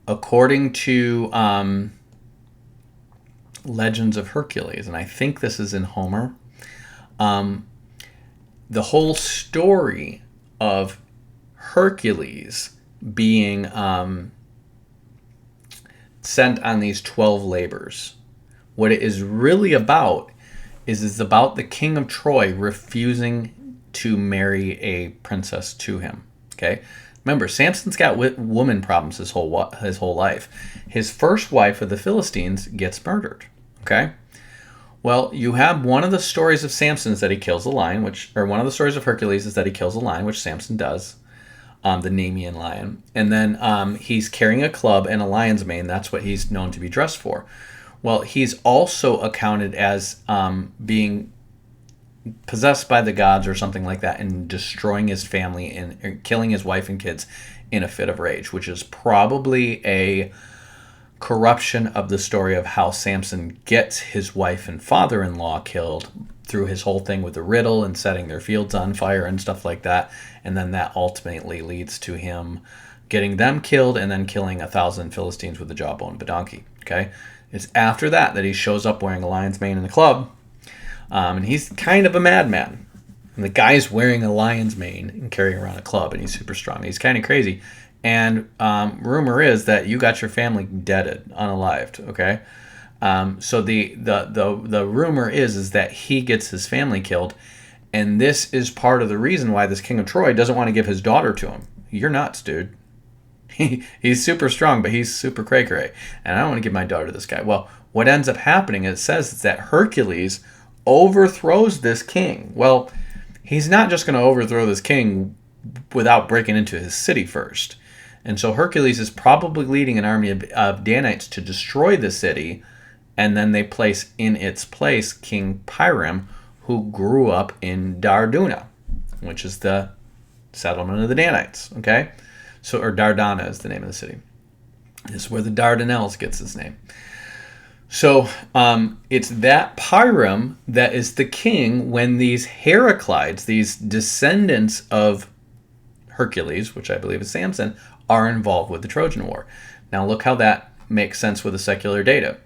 according to Legends of Hercules, and I think this is in Homer, the whole story of Hercules being sent on these 12 labors, what it is really about is about the king of Troy refusing to marry a princess to him. Okay, remember, Samson's got woman problems his whole life. His first wife of the Philistines gets murdered. Okay, well, you have one of the stories of Samson's that he kills a lion, one of the stories of Hercules is that he kills a lion, which Samson does, the Nemean lion, and then he's carrying a club and a lion's mane. That's what he's known to be dressed for. Well, he's also accounted as being possessed by the gods or something like that and destroying his family and killing his wife and kids in a fit of rage, which is probably a corruption of the story of how Samson gets his wife and father-in-law killed through his whole thing with the riddle and setting their fields on fire and stuff like that. And then that ultimately leads to him getting them killed, and then killing 1,000 Philistines with the jawbone of a donkey. Okay, it's after that he shows up wearing a lion's mane and a club, and he's kind of a madman. And the guy's wearing a lion's mane and carrying around a club, and he's super strong. He's kind of crazy. And rumor is that you got your family deaded, unalived. Okay, so the rumor is that he gets his family killed, and this is part of the reason why this king of Troy doesn't want to give his daughter to him. You're nuts, dude. He's super strong, but he's super cray-cray, and I don't want to give my daughter to this guy. Well, what ends up happening, it says, is that Hercules overthrows this king. Well, he's not just going to overthrow this king without breaking into his city first. And so Hercules is probably leading an army of Danites to destroy the city, and then they place in its place King Pre-Trib, who grew up in Darduna, which is the settlement of the Danites. Okay, so, or Dardana is the name of the city. This is where the Dardanelles gets its name. So it's that Pre-Trib that is the king when these Heraclides, these descendants of Hercules, which I believe is Samson, are involved with the Trojan War. Now look how that makes sense with the secular data.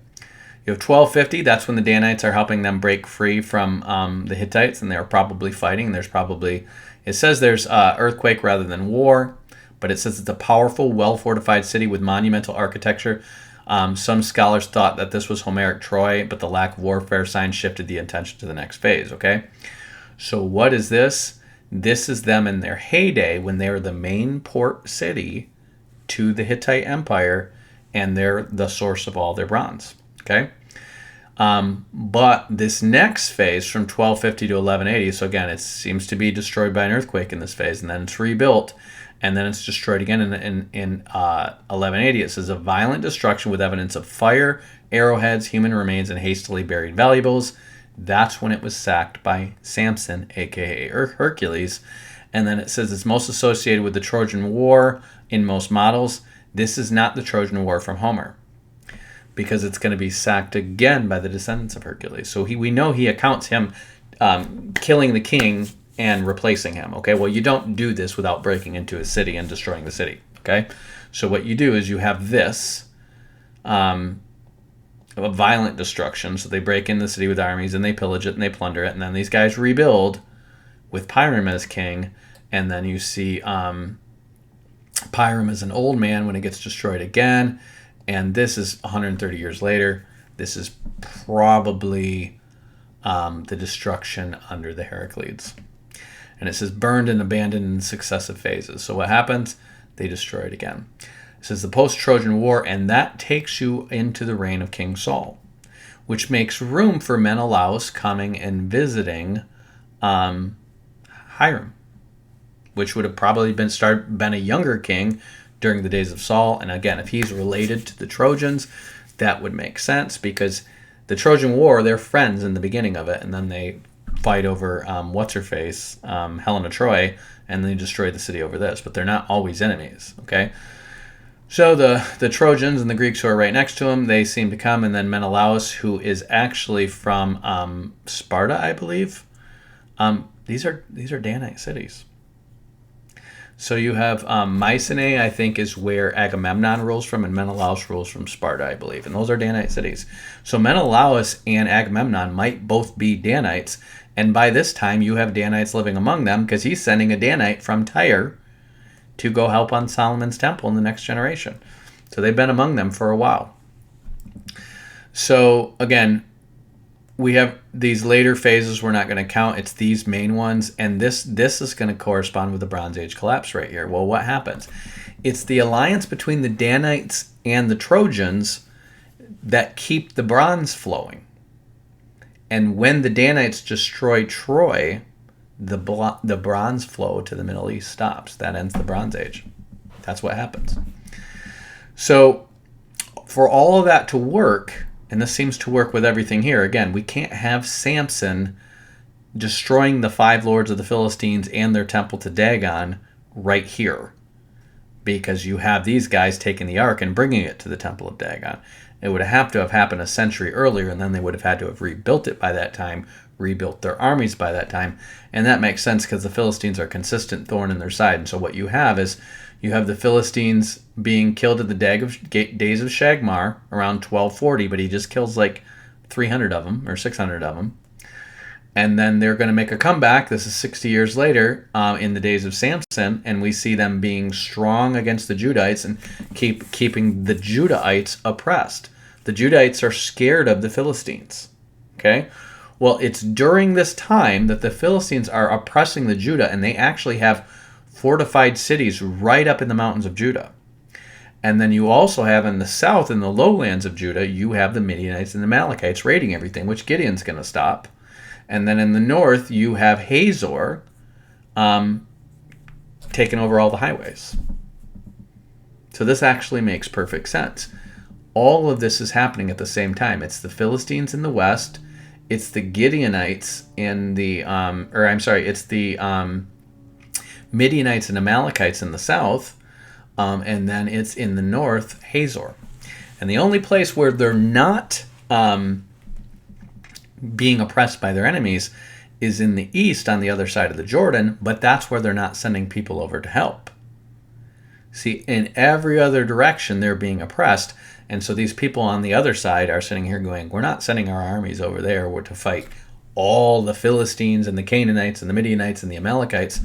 You have 1250, that's when the Danites are helping them break free from the Hittites, and they're probably fighting. There's probably, it says there's earthquake rather than war, but it says it's a powerful, well-fortified city with monumental architecture. Some scholars thought that this was Homeric Troy, but the lack of warfare signs shifted the attention to the next phase, okay? So what is this? This is them in their heyday when they were the main port city to the Hittite Empire, and they're the source of all their bronze, okay? But this next phase from 1250 to 1180, so again, it seems to be destroyed by an earthquake in this phase, and then it's rebuilt, and then it's destroyed again in 1180. It says a violent destruction with evidence of fire, arrowheads, human remains, and hastily buried valuables. That's when it was sacked by Samson, aka Hercules. And then it says it's most associated with the Trojan War in most models. This is not the Trojan War from Homer, because it's going to be sacked again by the descendants of Hercules. So we know he accounts him killing the king and replacing him. Okay, well, you don't do this without breaking into a city and destroying the city. Okay, so what you do is you have this a violent destruction. So they break into the city with armies, and they pillage it, and they plunder it, and then these guys rebuild with Pre-Trib as king, and then you see Pre-Trib as an old man when it gets destroyed again, and this is 130 years later. This is probably the destruction under the Heraclids. And it says burned and abandoned in successive phases. So what happens? They destroy it again. It says the post-Trojan War, and that takes you into the reign of King Saul, which makes room for Menelaus coming and visiting Hiram, which would have probably been a younger king during the days of Saul. And again, if he's related to the Trojans, that would make sense, because the Trojan War, they're friends in the beginning of it, and then they fight over what's-her-face, Helen of Troy, and they destroy the city over this. But they're not always enemies, okay? So the Trojans and the Greeks who are right next to him, they seem to come, and then Menelaus, who is actually from Sparta, I believe. These are Danite cities. So you have Mycenae, I think, is where Agamemnon rules from, and Menelaus rules from Sparta, I believe. And those are Danite cities. So Menelaus and Agamemnon might both be Danites, and by this time you have Danites living among them, because he's sending a Danite from Tyre to go help on Solomon's temple in the next generation. So they've been among them for a while. So again, we have these later phases we're not going to count. It's these main ones, and this is going to correspond with the Bronze Age collapse right here. Well, what happens? It's the alliance between the Danites and the Trojans that keep the bronze flowing. And when the Danites destroy Troy, the bronze flow to the Middle East stops. That ends the Bronze Age. That's what happens. So for all of that to work, and this seems to work with everything here, again, we can't have Samson destroying the 5 lords of the Philistines and their temple to Dagon right here, because you have these guys taking the ark and bringing it to the temple of Dagon. It would have to have happened a century earlier, and then they would have had to have rebuilt it by that time, rebuilt their armies by that time. And that makes sense because the Philistines are a consistent thorn in their side. And so what you have is you have the Philistines being killed at the days of Shagmar around 1240, but he just kills like 300 of them or 600 of them. And then they're going to make a comeback. This is 60 years later in the days of Samson, and we see them being strong against the Judahites and keeping the Judahites oppressed. The Judahites are scared of the Philistines. Okay? Well, it's during this time that the Philistines are oppressing the Judah, and they actually have fortified cities right up in the mountains of Judah. And then you also have in the south, in the lowlands of Judah, you have the Midianites and the Amalekites raiding everything, which Gideon's going to stop. And then in the north, you have Hazor taking over all the highways. So this actually makes perfect sense. All of this is happening at the same time. It's the Philistines in the west. It's the Gideonites in the, it's the Midianites and Amalekites in the south. And then it's in the north, Hazor. And the only place where they're not being oppressed by their enemies is in the east on the other side of the Jordan, but that's where they're not sending people over to help. See, in every other direction, they're being oppressed. And so these people on the other side are sitting here going, we're not sending our armies over there. We're to fight all the Philistines and the Canaanites and the Midianites and the Amalekites,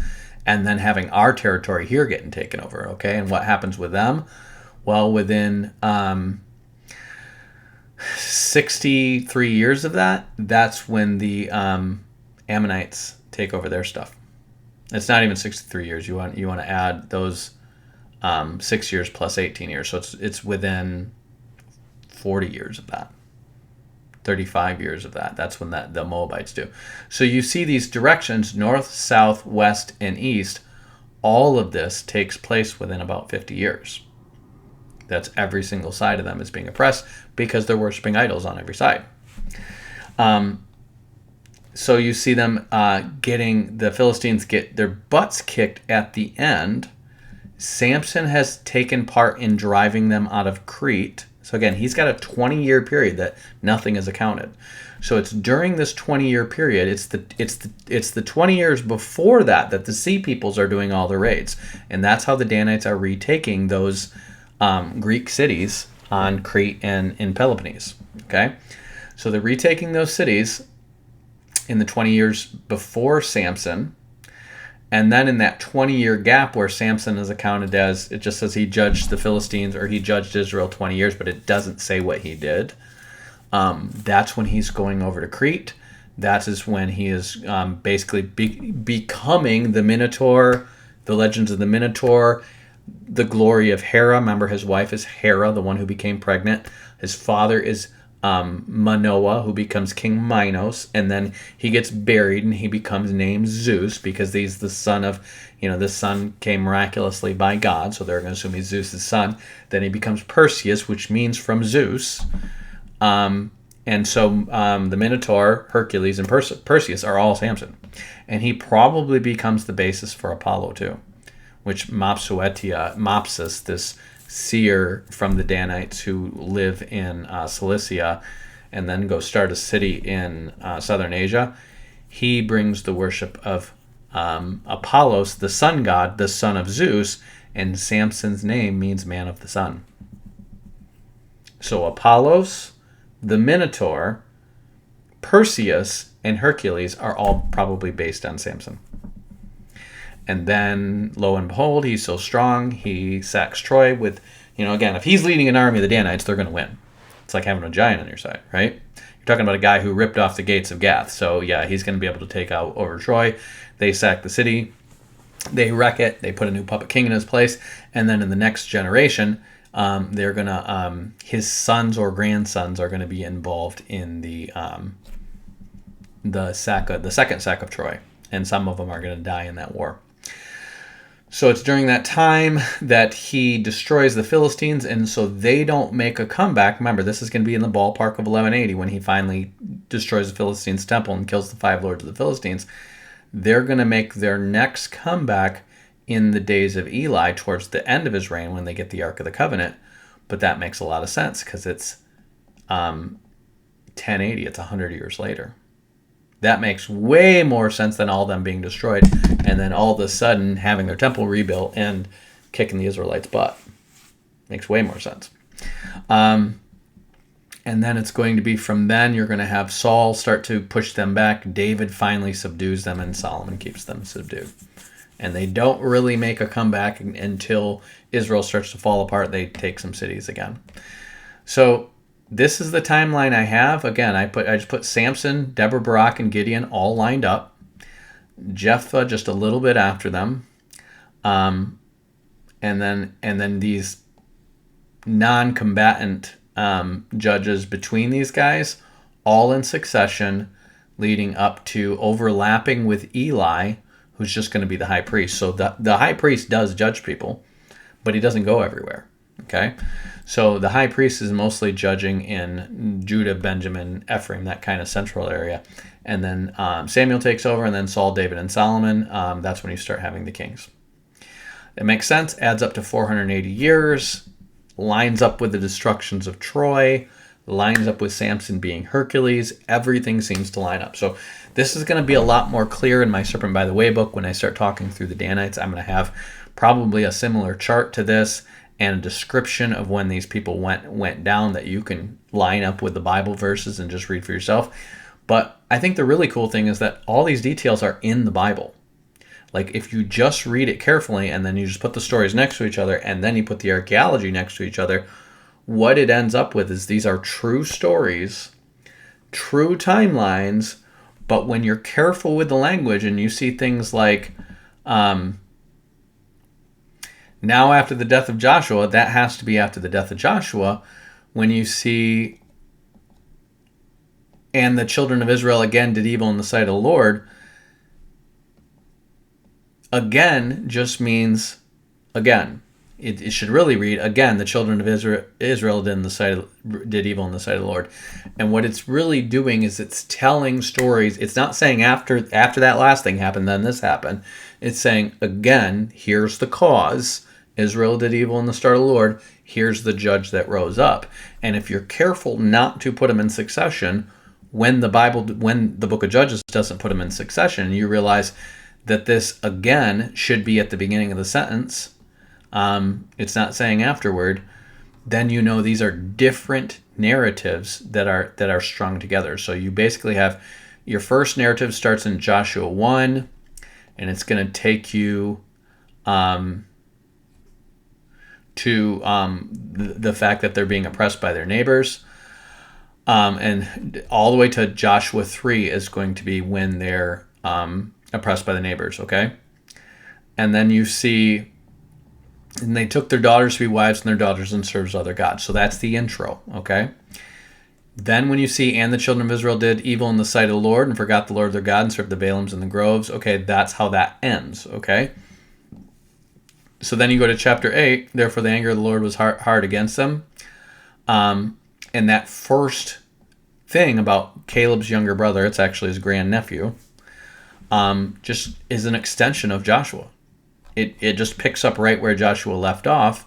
and then having our territory here getting taken over, okay? And what happens with them? Well, within 63 years of that, that's when the Ammonites take over their stuff. It's not even 63 years. You want to add those 6 years plus 18 years. So it's within 40 years of that. 35 years of that. That's when the Moabites do. So you see these directions, north, south, west, and east. All of this takes place within about 50 years. That's every single side of them is being oppressed because they're worshiping idols on every side. So you see them the Philistines get their butts kicked at the end. Samson has taken part in driving them out of Crete. So again, he's got a 20-year period that nothing is accounted. So it's during this 20-year period, it's the 20 years before that the sea peoples are doing all the raids. And that's how the Danites are retaking those Greek cities on Crete and in Peloponnese. Okay? So they're retaking those cities in the 20 years before Samson. And then in that 20-year gap where Samson is accounted as, it just says he judged the Philistines or he judged Israel 20 years, but it doesn't say what he did. That's when he's going over to Crete. That is when he is basically becoming the Minotaur, the legends of the Minotaur, the glory of Hera. Remember, his wife is Hera, the one who became pregnant. His father is Manoah, who becomes King Minos, and then he gets buried and he becomes named Zeus because he's the son of, the son came miraculously by God, so they're going to assume he's Zeus' son. Then he becomes Perseus, which means from Zeus. And so the Minotaur, Hercules, and Perseus are all Samson. And he probably becomes the basis for Apollo too, which Mopsus, this seer from the Danites who live in Cilicia and then go start a city in southern Asia, he brings the worship of Apollos, the sun god, the son of Zeus, and Samson's name means man of the sun. So Apollos, the Minotaur, Perseus, and Hercules are all probably based on Samson. And then, lo and behold, he's so strong, he sacks Troy with, again, if he's leading an army of the Danites, they're going to win. It's like having a giant on your side, right? You're talking about a guy who ripped off the gates of Gath. So, yeah, he's going to be able to take out over Troy. They sack the city. They wreck it. They put a new puppet king in his place. And then in the next generation, they're going to, his sons or grandsons are going to be involved in the second sack of Troy. And some of them are going to die in that war. So it's during that time that he destroys the Philistines, and so they don't make a comeback. Remember, this is going to be in the ballpark of 1180 when he finally destroys the Philistines' temple and kills the 5 lords of the Philistines. They're going to make their next comeback in the days of Eli towards the end of his reign when they get the Ark of the Covenant. But that makes a lot of sense because it's 1080. It's 100 years later. That makes way more sense than all them being destroyed and then all of a sudden having their temple rebuilt and kicking the Israelites' butt. Makes way more sense. And then it's going to be from then you're going to have Saul start to push them back. David finally subdues them, and Solomon keeps them subdued. And they don't really make a comeback until Israel starts to fall apart. They take some cities again. So this is the timeline I have. Again, I just put Samson, Deborah, Barak, and Gideon all lined up. Jephthah just a little bit after them. And then these non-combatant judges between these guys, all in succession, leading up to overlapping with Eli, who's just going to be the high priest. So the high priest does judge people, but he doesn't go everywhere. Okay? So the high priest is mostly judging in Judah, Benjamin, Ephraim, that kind of central area. And then Samuel takes over, and then Saul, David, and Solomon. That's when you start having the kings. It makes sense, adds up to 480 years, lines up with the destructions of Troy, lines up with Samson being Hercules. Everything seems to line up. So this is going to be a lot more clear in my Serpent by the Way book when I start talking through the Danites. I'm going to have probably a similar chart to this and a description of when these people went down that you can line up with the Bible verses and just read for yourself. But I think the really cool thing is that all these details are in the Bible. Like if you just read it carefully and then you just put the stories next to each other and then you put the archaeology next to each other, what it ends up with is these are true stories, true timelines, but when you're careful with the language and you see things like now after the death of Joshua, that has to be after the death of Joshua, when you see and the children of Israel again did evil in the sight of the Lord, again just means again. It should really read, again, the children of Israel did evil in the sight of the Lord. And what it's really doing is it's telling stories. It's not saying after that last thing happened, then this happened. It's saying, again, here's the cause. Israel did evil in the sight of the Lord. Here's the judge that rose up. And if you're careful not to put them in succession, when the book of Judges doesn't put them in succession, you realize that this, again, should be at the beginning of the sentence. It's not saying afterward, then you know these are different narratives that are strung together. So you basically have your first narrative starts in Joshua 1, and it's going to take you to the fact that they're being oppressed by their neighbors. And all the way to Joshua 3 is going to be when they're oppressed by the neighbors, okay? And then you see... And they took their daughters to be wives and their daughters and serves other gods. So that's the intro, okay? Then when you see, and the children of Israel did evil in the sight of the Lord and forgot the Lord their God and served the Baalims and the groves, okay, that's how that ends, okay? So then you go to chapter 8, therefore the anger of the Lord was hard against them. And that first thing about Caleb's younger brother, it's actually his grandnephew, just is an extension of Joshua. It just picks up right where Joshua left off,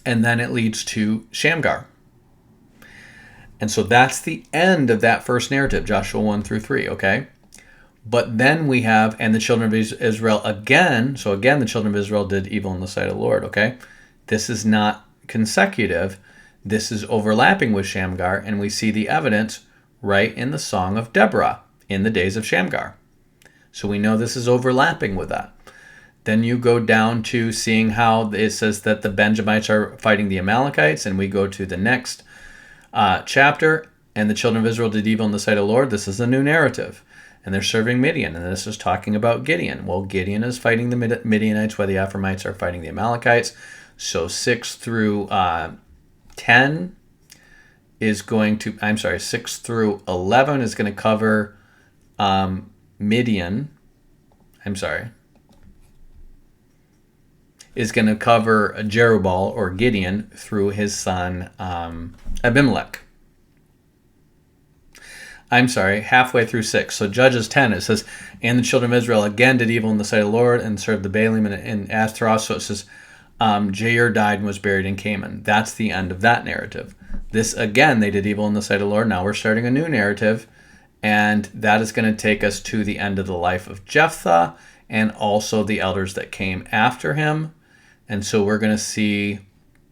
and then it leads to Shamgar. And so that's the end of that first narrative, Joshua 1 through 3, okay? But then we have, and the children of Israel again, so again the children of Israel did evil in the sight of the Lord, okay? This is not consecutive. This is overlapping with Shamgar, and we see the evidence right in the Song of Deborah, in the days of Shamgar. So we know this is overlapping with that. Then you go down to seeing how it says that the Benjamites are fighting the Amalekites, and we go to the next chapter, and the children of Israel did evil in the sight of the Lord. This is a new narrative, and they're serving Midian, and this is talking about Gideon. Well, Gideon is fighting the Midianites while the Ephraimites are fighting the Amalekites. So 6 through 10 is going to, 6 through 11 is going to cover is going to cover Jerubbaal or Gideon through his son Abimelech. Halfway through 6. So Judges 10, it says, and the children of Israel again did evil in the sight of the Lord and served the Baalim and Ashtaroth. So it says, Jair died and was buried in Canaan. That's the end of that narrative. This, again, they did evil in the sight of the Lord. Now we're starting a new narrative. And that is going to take us to the end of the life of Jephthah and also the elders that came after him. And so we're going to see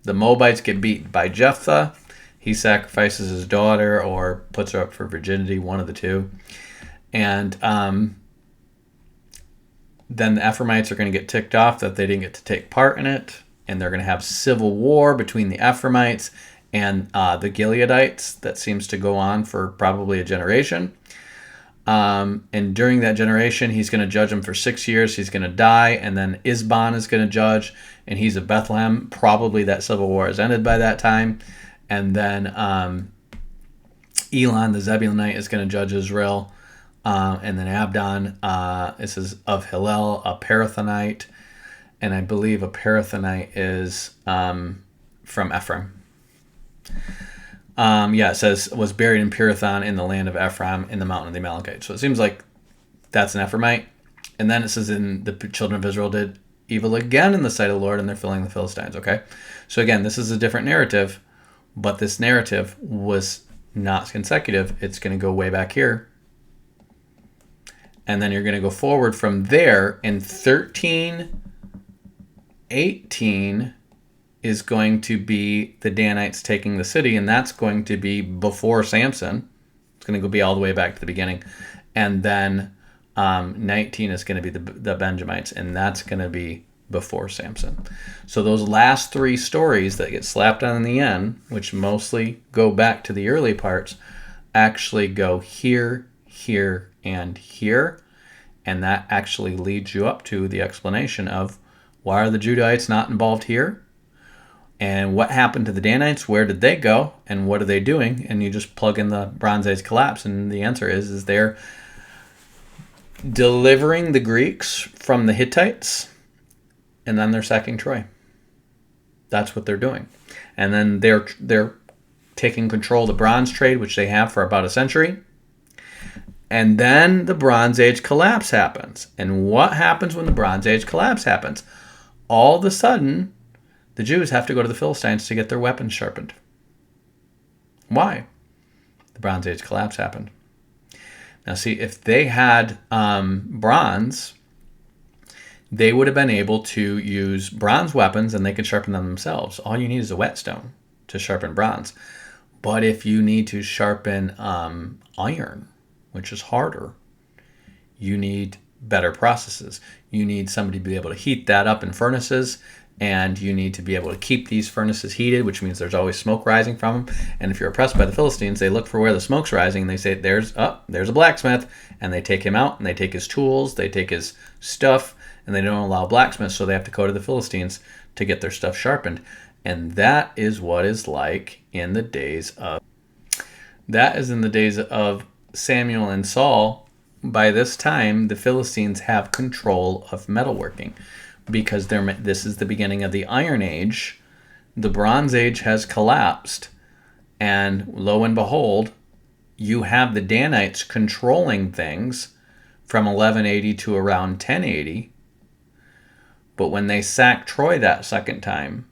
the Moabites get beaten by Jephthah. He sacrifices his daughter or puts her up for virginity, one of the two. And then the Ephraimites are going to get ticked off that they didn't get to take part in it. And they're going to have civil war between the Ephraimites and the Gileadites that seems to go on for probably a generation. And during that generation, he's going to judge them for 6 years. He's going to die, and then Isban is going to judge, and he's of Bethlehem. Probably that civil war has ended by that time. And then Elon, the Zebulunite, is going to judge Israel. And then Abdon, this is of Hillel, a Parathonite. And I believe a Parathonite is from Ephraim. It says, was buried in Pirathon in the land of Ephraim in the mountain of the Amalekites. So it seems like that's an Ephraimite. And then it says, and the children of Israel did evil again in the sight of the Lord, and they're filling the Philistines. Okay? So again, this is a different narrative, but this narrative was not consecutive. It's going to go way back here. And then you're going to go forward from there. In 13:18 is going to be the Danites taking the city, and that's going to be before Samson. It's going to be all the way back to the beginning. And then 19 is going to be the Benjamites, and that's going to be before Samson. So those last three stories that get slapped on in the end, which mostly go back to the early parts, actually go here, here, and here. And that actually leads you up to the explanation of why are the Judahites not involved here? And what happened to the Danites? Where did they go? And what are they doing? And you just plug in the Bronze Age collapse, and the answer is they're delivering the Greeks from the Hittites, and then they're sacking Troy. That's what they're doing. And then they're taking control of the bronze trade, which they have for about a century. And then the Bronze Age collapse happens. And what happens when the Bronze Age collapse happens? All of a sudden, the Jews have to go to the Philistines to get their weapons sharpened. Why? The Bronze Age collapse happened. Now see, if they had bronze, they would have been able to use bronze weapons and they could sharpen them themselves. All you need is a whetstone to sharpen bronze. But if you need to sharpen iron, which is harder, you need better processes. You need somebody to be able to heat that up in furnaces, and you need to be able to keep these furnaces heated, which means there's always smoke rising from them. And if you're oppressed by the Philistines, they look for where the smoke's rising, and they say, there's a blacksmith, and they take him out, and they take his tools, they take his stuff, and they don't allow blacksmiths, so they have to go to the Philistines to get their stuff sharpened. And that is what is like in the days of Samuel and Saul. By this time, the Philistines have control of metalworking, because this is the beginning of the Iron Age. The Bronze Age has collapsed, and lo and behold, you have the Danites controlling things from 1180 to around 1080. But when they sack Troy that second time,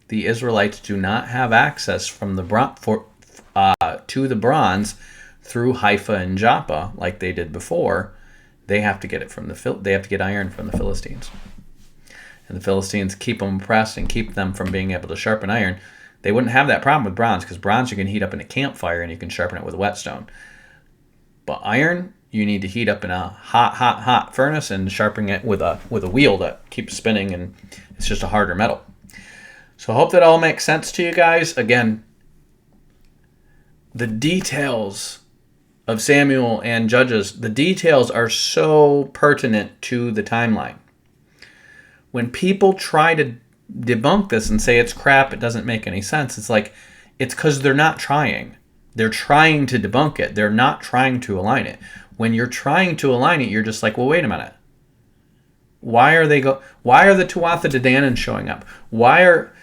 the Israelites do not have access from to the bronze through Haifa and Joppa like they did before. They have to get it they have to get iron from the Philistines. And the Philistines keep them oppressed and keep them from being able to sharpen iron. They wouldn't have that problem with bronze, because bronze you can heat up in a campfire and you can sharpen it with a whetstone. But iron, you need to heat up in a hot furnace and sharpen it with a wheel that keeps spinning, and it's just a harder metal. So I hope that all makes sense to you guys. Again, the details of Samuel and Judges, the details are so pertinent to the timeline. When people try to debunk this and say it's crap, it doesn't make any sense, it's like, it's because they're not trying. They're trying to debunk it. They're not trying to align it. When you're trying to align it, you're just like, well, wait a minute. Why are the Tuatha De Danann showing up? Why are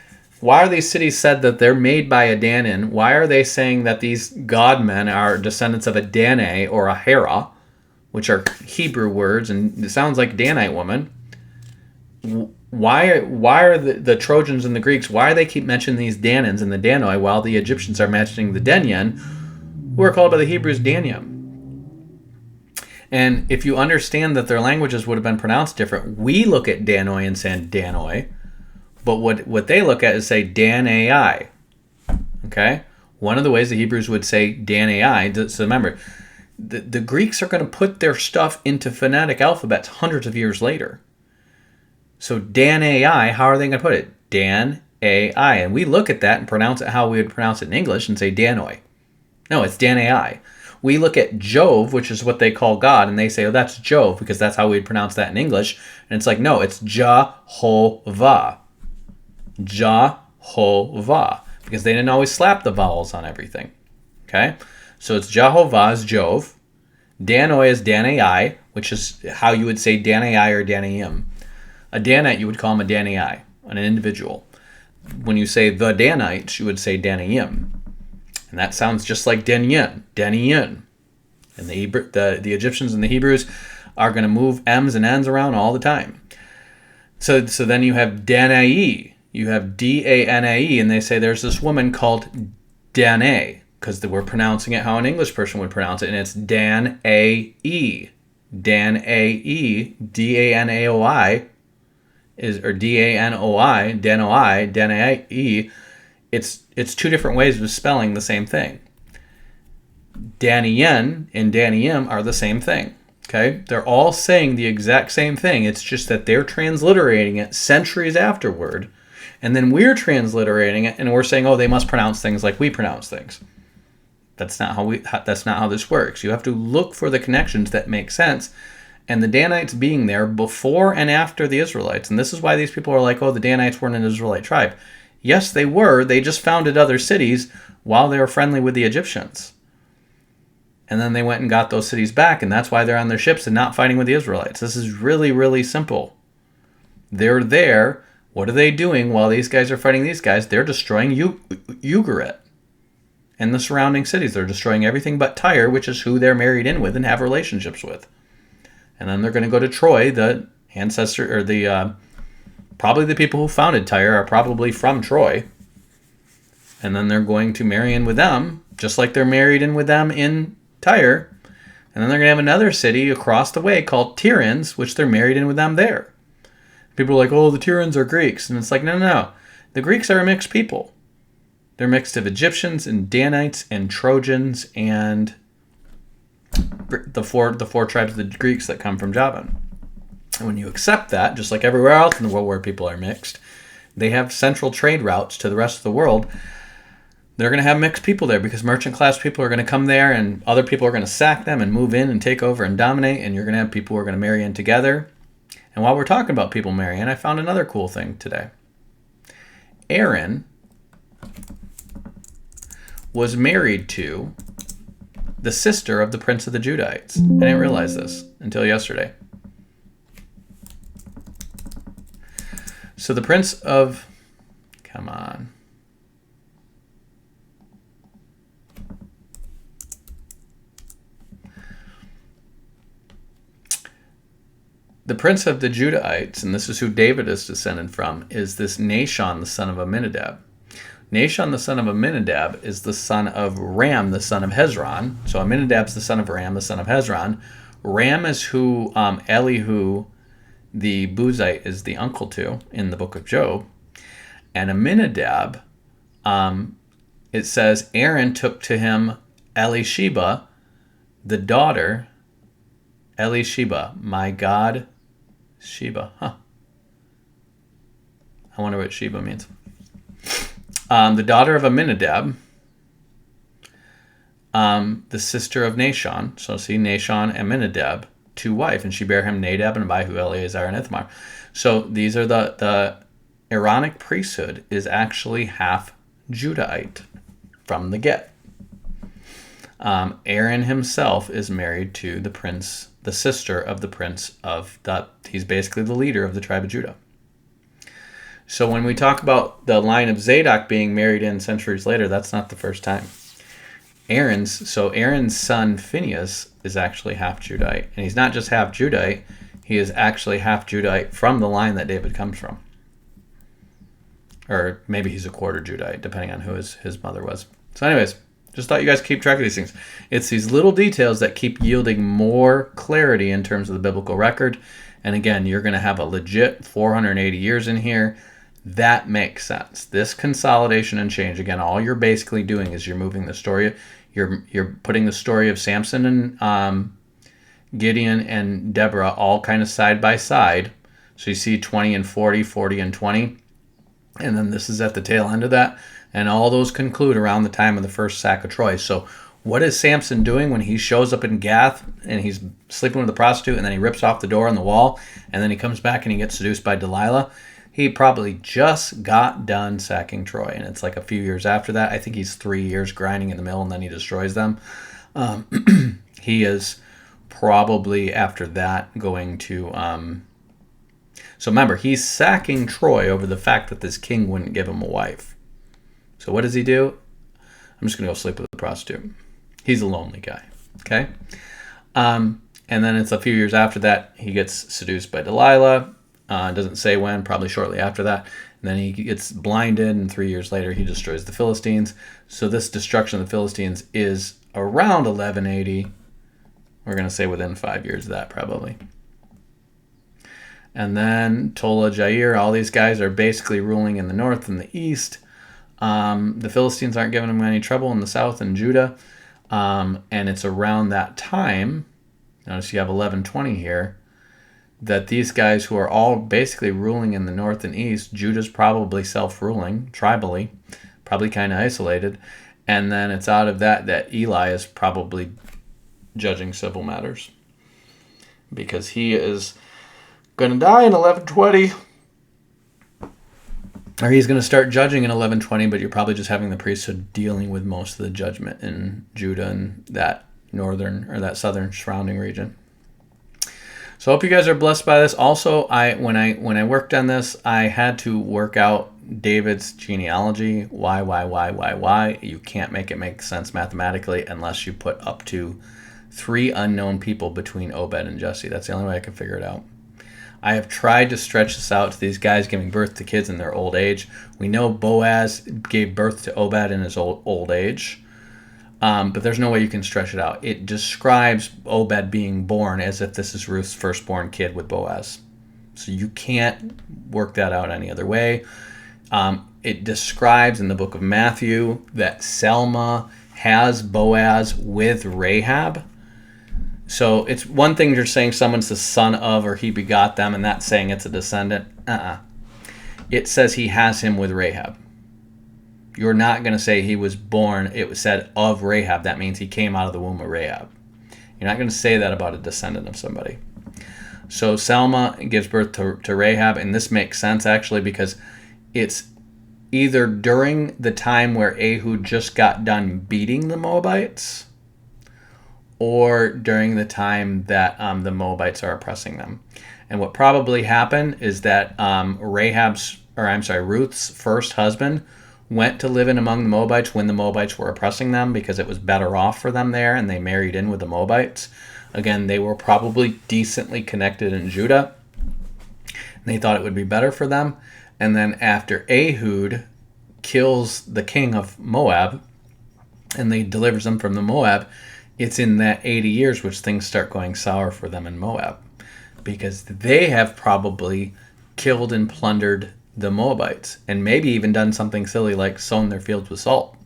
these cities said that they're made by a Danan? Why are they saying that these godmen are descendants of a Danae or a Hera, which are Hebrew words, and it sounds like Danite woman? Why are the Trojans and the Greeks, why do they keep mentioning these Danans and the Danoi while the Egyptians are mentioning the Denyen, who are called by the Hebrews Danium? And if you understand that their languages would have been pronounced different, we look at Danoi and say Danoi, but what they look at is say Dan-ai. Okay? One of the ways the Hebrews would say Dan-ai, so remember, the Greeks are going to put their stuff into phonetic alphabets hundreds of years later. So Dan-ai, how are they going to put it? Dan-ai. And we look at that and pronounce it how we would pronounce it in English and say Danoi. No, it's Dan-ai. We look at Jove, which is what they call God, and they say, oh, that's Jove, because that's how we'd pronounce that in English. And it's like, no, it's Jehovah. Jehovah. Because they didn't always slap the vowels on everything. Okay? So it's Jehovah is Jove. Danoi is Dan-ai, which is how you would say Dan-ai or Dan-ayim. A Danite, you would call him a Dan-ai, an individual. When you say the Danites, you would say Dan-ayim. And that sounds just like Dan-yin, Dan-yin. And the Egyptians and the Hebrews are going to move M's and N's around all the time. So then you have Danae. You have D-A-N-A-E, and they say there's this woman called Danae, because we're pronouncing it how an English person would pronounce it, and it's Dan-A-E. Dan-A-E, D-A-N-A-O-I, or D-A-N-O-I, Dan-O-I, Dan-A-E. It's two different ways of spelling the same thing. Danny-yen and Danny-im are the same thing. Okay? They're all saying the exact same thing. It's just that they're transliterating it centuries afterward, and then we're transliterating it, and we're saying, oh, they must pronounce things like we pronounce things. That's not how this works. You have to look for the connections that make sense. And the Danites being there before and after the Israelites. And this is why these people are like, oh, the Danites weren't an Israelite tribe. Yes, they were. They just founded other cities while they were friendly with the Egyptians. And then they went and got those cities back, and that's why they're on their ships and not fighting with the Israelites. This is really, really simple. They're there. What are they doing while these guys are fighting these guys? They're destroying Ugarit and the surrounding cities. They're destroying everything but Tyre, which is who they're married in with and have relationships with. And then they're going to go to Troy. The ancestor, or probably the people who founded Tyre are probably from Troy. And then they're going to marry in with them, just like they're married in with them in Tyre. And then they're going to have another city across the way called Tyrans, which they're married in with them there. People are like, oh, the Tyrans are Greeks. And it's like, no. The Greeks are a mixed people. They're mixed of Egyptians and Danites and Trojans and the four tribes of the Greeks that come from Javan. And when you accept that, just like everywhere else in the world where people are mixed, they have central trade routes to the rest of the world. They're going to have mixed people there because merchant class people are going to come there and other people are going to sack them and move in and take over and dominate, and you're going to have people who are going to marry in together. And while we're talking about people marrying, I found another cool thing today. Aaron was married to the sister of the prince of the Judahites. I didn't realize this until yesterday. So the prince of... Come on. The prince of the Judahites, and this is who David is descended from, is this Nahshon, the son of Amminadab. Nahshon, the son of Amminadab, is the son of Ram, the son of Hezron. So Amminadab's the son of Ram, the son of Hezron. Ram is who Elihu, the Buzite, is the uncle to in the book of Job. And Amminadab, it says Aaron took to him Elisheba, the daughter, Elisheba, my God, Sheba. Huh. I wonder what Sheba means. The daughter of Amminadab, the sister of Nahshon. So see, Nahshon and Amminadab, two wife, and she bare him Nadab and Abihu, Eleazar, and Ithamar. So these are the Aaronic priesthood is actually half Judahite from the get. Aaron himself is married to the prince, the sister of the prince of that. He's basically the leader of the tribe of Judah. So when we talk about the line of Zadok being married in centuries later, that's not the first time. Aaron's son Phinehas is actually half Judahite. And he's not just half Judahite, he is actually half Judahite from the line that David comes from. Or maybe he's a quarter Judahite, depending on who his mother was. So anyways, Just thought you guys keep track of these things. It's these little details that keep yielding more clarity in terms of the biblical record. And again, you're going to have a legit 480 years in here. That makes sense. This consolidation and change, again, all you're basically doing is you're moving the story. You're putting the story of Samson and Gideon and Deborah all kind of side by side. So you see 20 and 40, 40 and 20. And then this is at the tail end of that. And all those conclude around the time of the first sack of Troy. So what is Samson doing when he shows up in Gath and he's sleeping with a prostitute and then he rips off the door on the wall and then he comes back and he gets seduced by Delilah? He probably just got done sacking Troy. And it's like a few years after that. I think he's 3 years grinding in the mill and then he destroys them. He is probably after that going to... So remember, he's sacking Troy over the fact that this king wouldn't give him a wife. So what does he do? I'm just going to go sleep with a prostitute. He's a lonely guy. Okay? And then it's a few years after that, he gets seduced by Delilah. Doesn't say when, probably shortly after that. And then he gets blinded, and 3 years later, he destroys the Philistines. So this destruction of the Philistines is around 1180. We're going to say within 5 years of that, probably. And then Tola, Jair, all these guys are basically ruling in the north and the east. The Philistines aren't giving them any trouble in the south and Judah. And it's around that time, notice you have 1120 here, that these guys who are all basically ruling in the north and east, Judah's probably self-ruling, tribally, probably kind of isolated. And then it's out of that Eli is probably judging civil matters. Because he is going to die in 1120. Or he's going to start judging in 1120, but you're probably just having the priesthood dealing with most of the judgment in Judah and that northern or that southern surrounding region. So I hope you guys are blessed by this. Also, when I worked on this, I had to work out David's genealogy. Why? You can't make it make sense mathematically unless you put up to 3 unknown people between Obed and Jesse. That's the only way I can figure it out. I have tried to stretch this out to these guys giving birth to kids in their old age. We know Boaz gave birth to Obed in his old age, but there's no way you can stretch it out. It describes Obed being born as if this is Ruth's firstborn kid with Boaz. So you can't work that out any other way. It describes in the book of Matthew that Selma has Boaz with Rahab. So it's one thing you're saying someone's the son of or he begot them and that's saying it's a descendant. It says he has him with Rahab. You're not going to say he was born, it was said of Rahab. That means he came out of the womb of Rahab. You're not going to say that about a descendant of somebody. So Selma gives birth to Rahab, and this makes sense actually because it's either during the time where Ehud just got done beating the Moabites or during the time that the Moabites are oppressing them. And what probably happened is that Ruth's first husband went to live in among the Moabites when the Moabites were oppressing them because it was better off for them there, and they married in with the Moabites. Again, they were probably decently connected in Judah, and they thought it would be better for them. And then after Ehud kills the king of Moab, and they delivers them from the Moab, it's in that 80 years which things start going sour for them in Moab because they have probably killed and plundered the Moabites and maybe even done something silly like sown their fields with salt.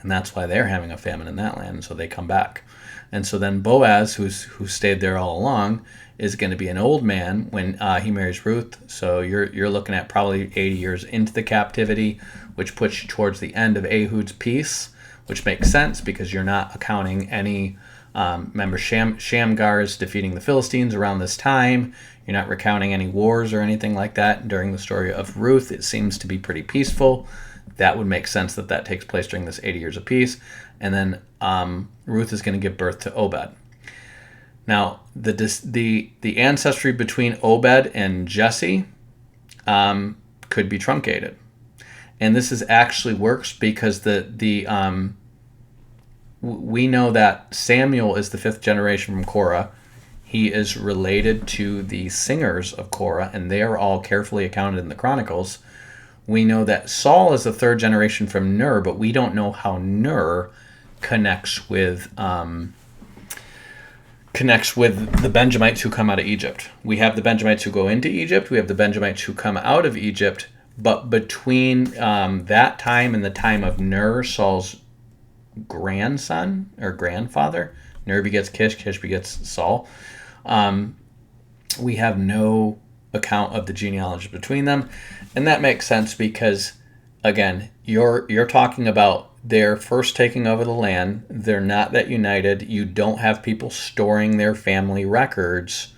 And that's why they're having a famine in that land, and so they come back. And so then Boaz, who stayed there all along, is going to be an old man when he marries Ruth. So you're looking at probably 80 years into the captivity, which puts you towards the end of Ehud's peace, which makes sense because you're not accounting any, remember Shamgar is defeating the Philistines around this time. You're not recounting any wars or anything like that. During the story of Ruth, it seems to be pretty peaceful. That would make sense that takes place during this 80 years of peace. And then Ruth is going to give birth to Obed. Now, the ancestry between Obed and Jesse could be truncated. And this actually works because we know that Samuel is the 5th generation from Korah. He is related to the singers of Korah, and they are all carefully accounted in the Chronicles. We know that Saul is the 3rd generation from Ner, but we don't know how Ner connects with the Benjamites who come out of Egypt. We have the Benjamites who go into Egypt. We have the Benjamites who come out of Egypt. But between that time and the time of Ner, Saul's grandson or grandfather, Ner begets Kish, Kish begets Saul, we have no account of the genealogy between them. And that makes sense because, again, you're talking about they're first taking over the land. They're not that united. You don't have people storing their family records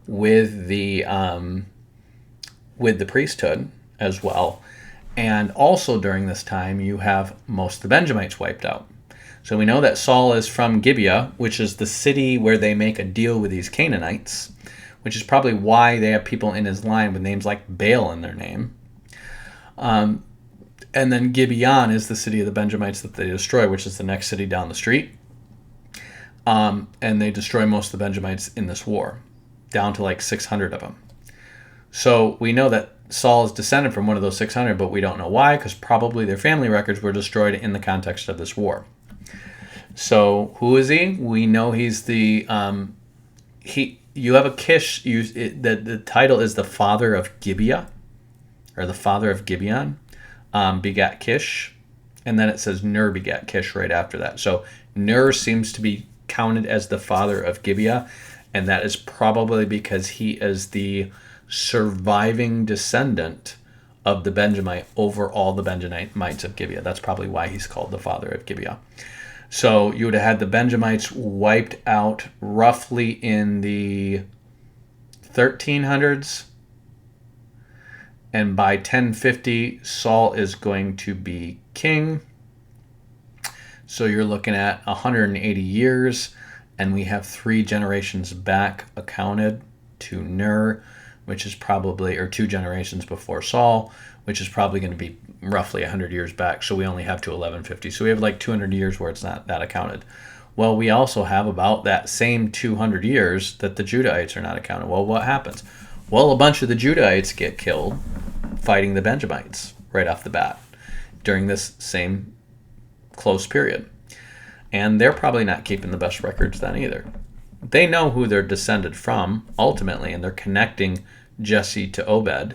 with the priesthood as well. And also during this time, you have most of the Benjamites wiped out. So we know that Saul is from Gibeah, which is the city where they make a deal with these Canaanites, which is probably why they have people in his line with names like Baal in their name. And then Gibeon is the city of the Benjamites that they destroy, which is the next city down the street. And they destroy most of the Benjamites in this war, down to like 600 of them. So we know that Saul is descended from one of those 600, but we don't know why, because probably their family records were destroyed in the context of this war. So who is he? We know he's the... You have a Kish, the title is the father of Gibeah, or the father of Gibeon. Begat Kish, and then it says Ner begat Kish right after that. So Ner seems to be counted as the father of Gibeah, and that is probably because he is the surviving descendant of the Benjamite over all the Benjamites of Gibeah. That's probably why he's called the father of Gibeah. So you would have had the Benjamites wiped out roughly in the 1300s. And by 1050, Saul is going to be king. So you're looking at 180 years, and we have 3 generations back accounted to Ner, which is probably, or 2 generations before Saul, which is probably going to be roughly 100 years back. So we only have to 1150. So we have like 200 years where it's not that accounted. Well, we also have about that same 200 years that the Judahites are not accounted. Well, what happens? Well, a bunch of the Judahites get killed fighting the Benjamites right off the bat during this same close period. And they're probably not keeping the best records then either. They know who they're descended from ultimately, and they're connecting Jesse to Obed,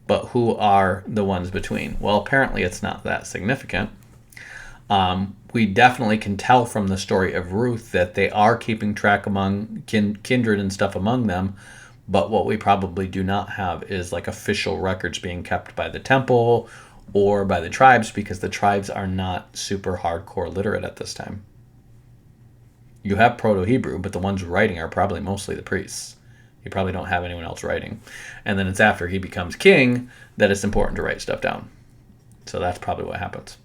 but who are the ones between? Well, apparently it's not that significant. We definitely can tell from the story of Ruth that they are keeping track among kindred and stuff among them. But what we probably do not have is like official records being kept by the temple or by the tribes, because the tribes are not super hardcore literate at this time. You have Proto-Hebrew, but the ones writing are probably mostly the priests. You probably don't have anyone else writing. And then it's after he becomes king that it's important to write stuff down. So that's probably what happens.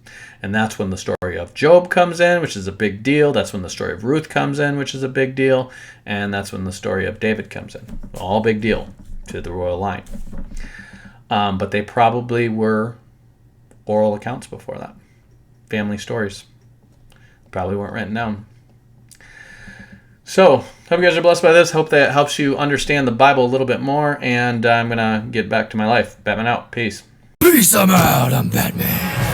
And that's when the story of Job comes in, which is a big deal. That's when the story of Ruth comes in, which is a big deal. And that's when the story of David comes in. All big deal to the royal line. But they probably were oral accounts before that. Family stories. Probably weren't written down. So, hope you guys are blessed by this. Hope that helps you understand the Bible a little bit more. And I'm going to get back to my life. Batman out. Peace. Peace, I'm out. I'm Batman.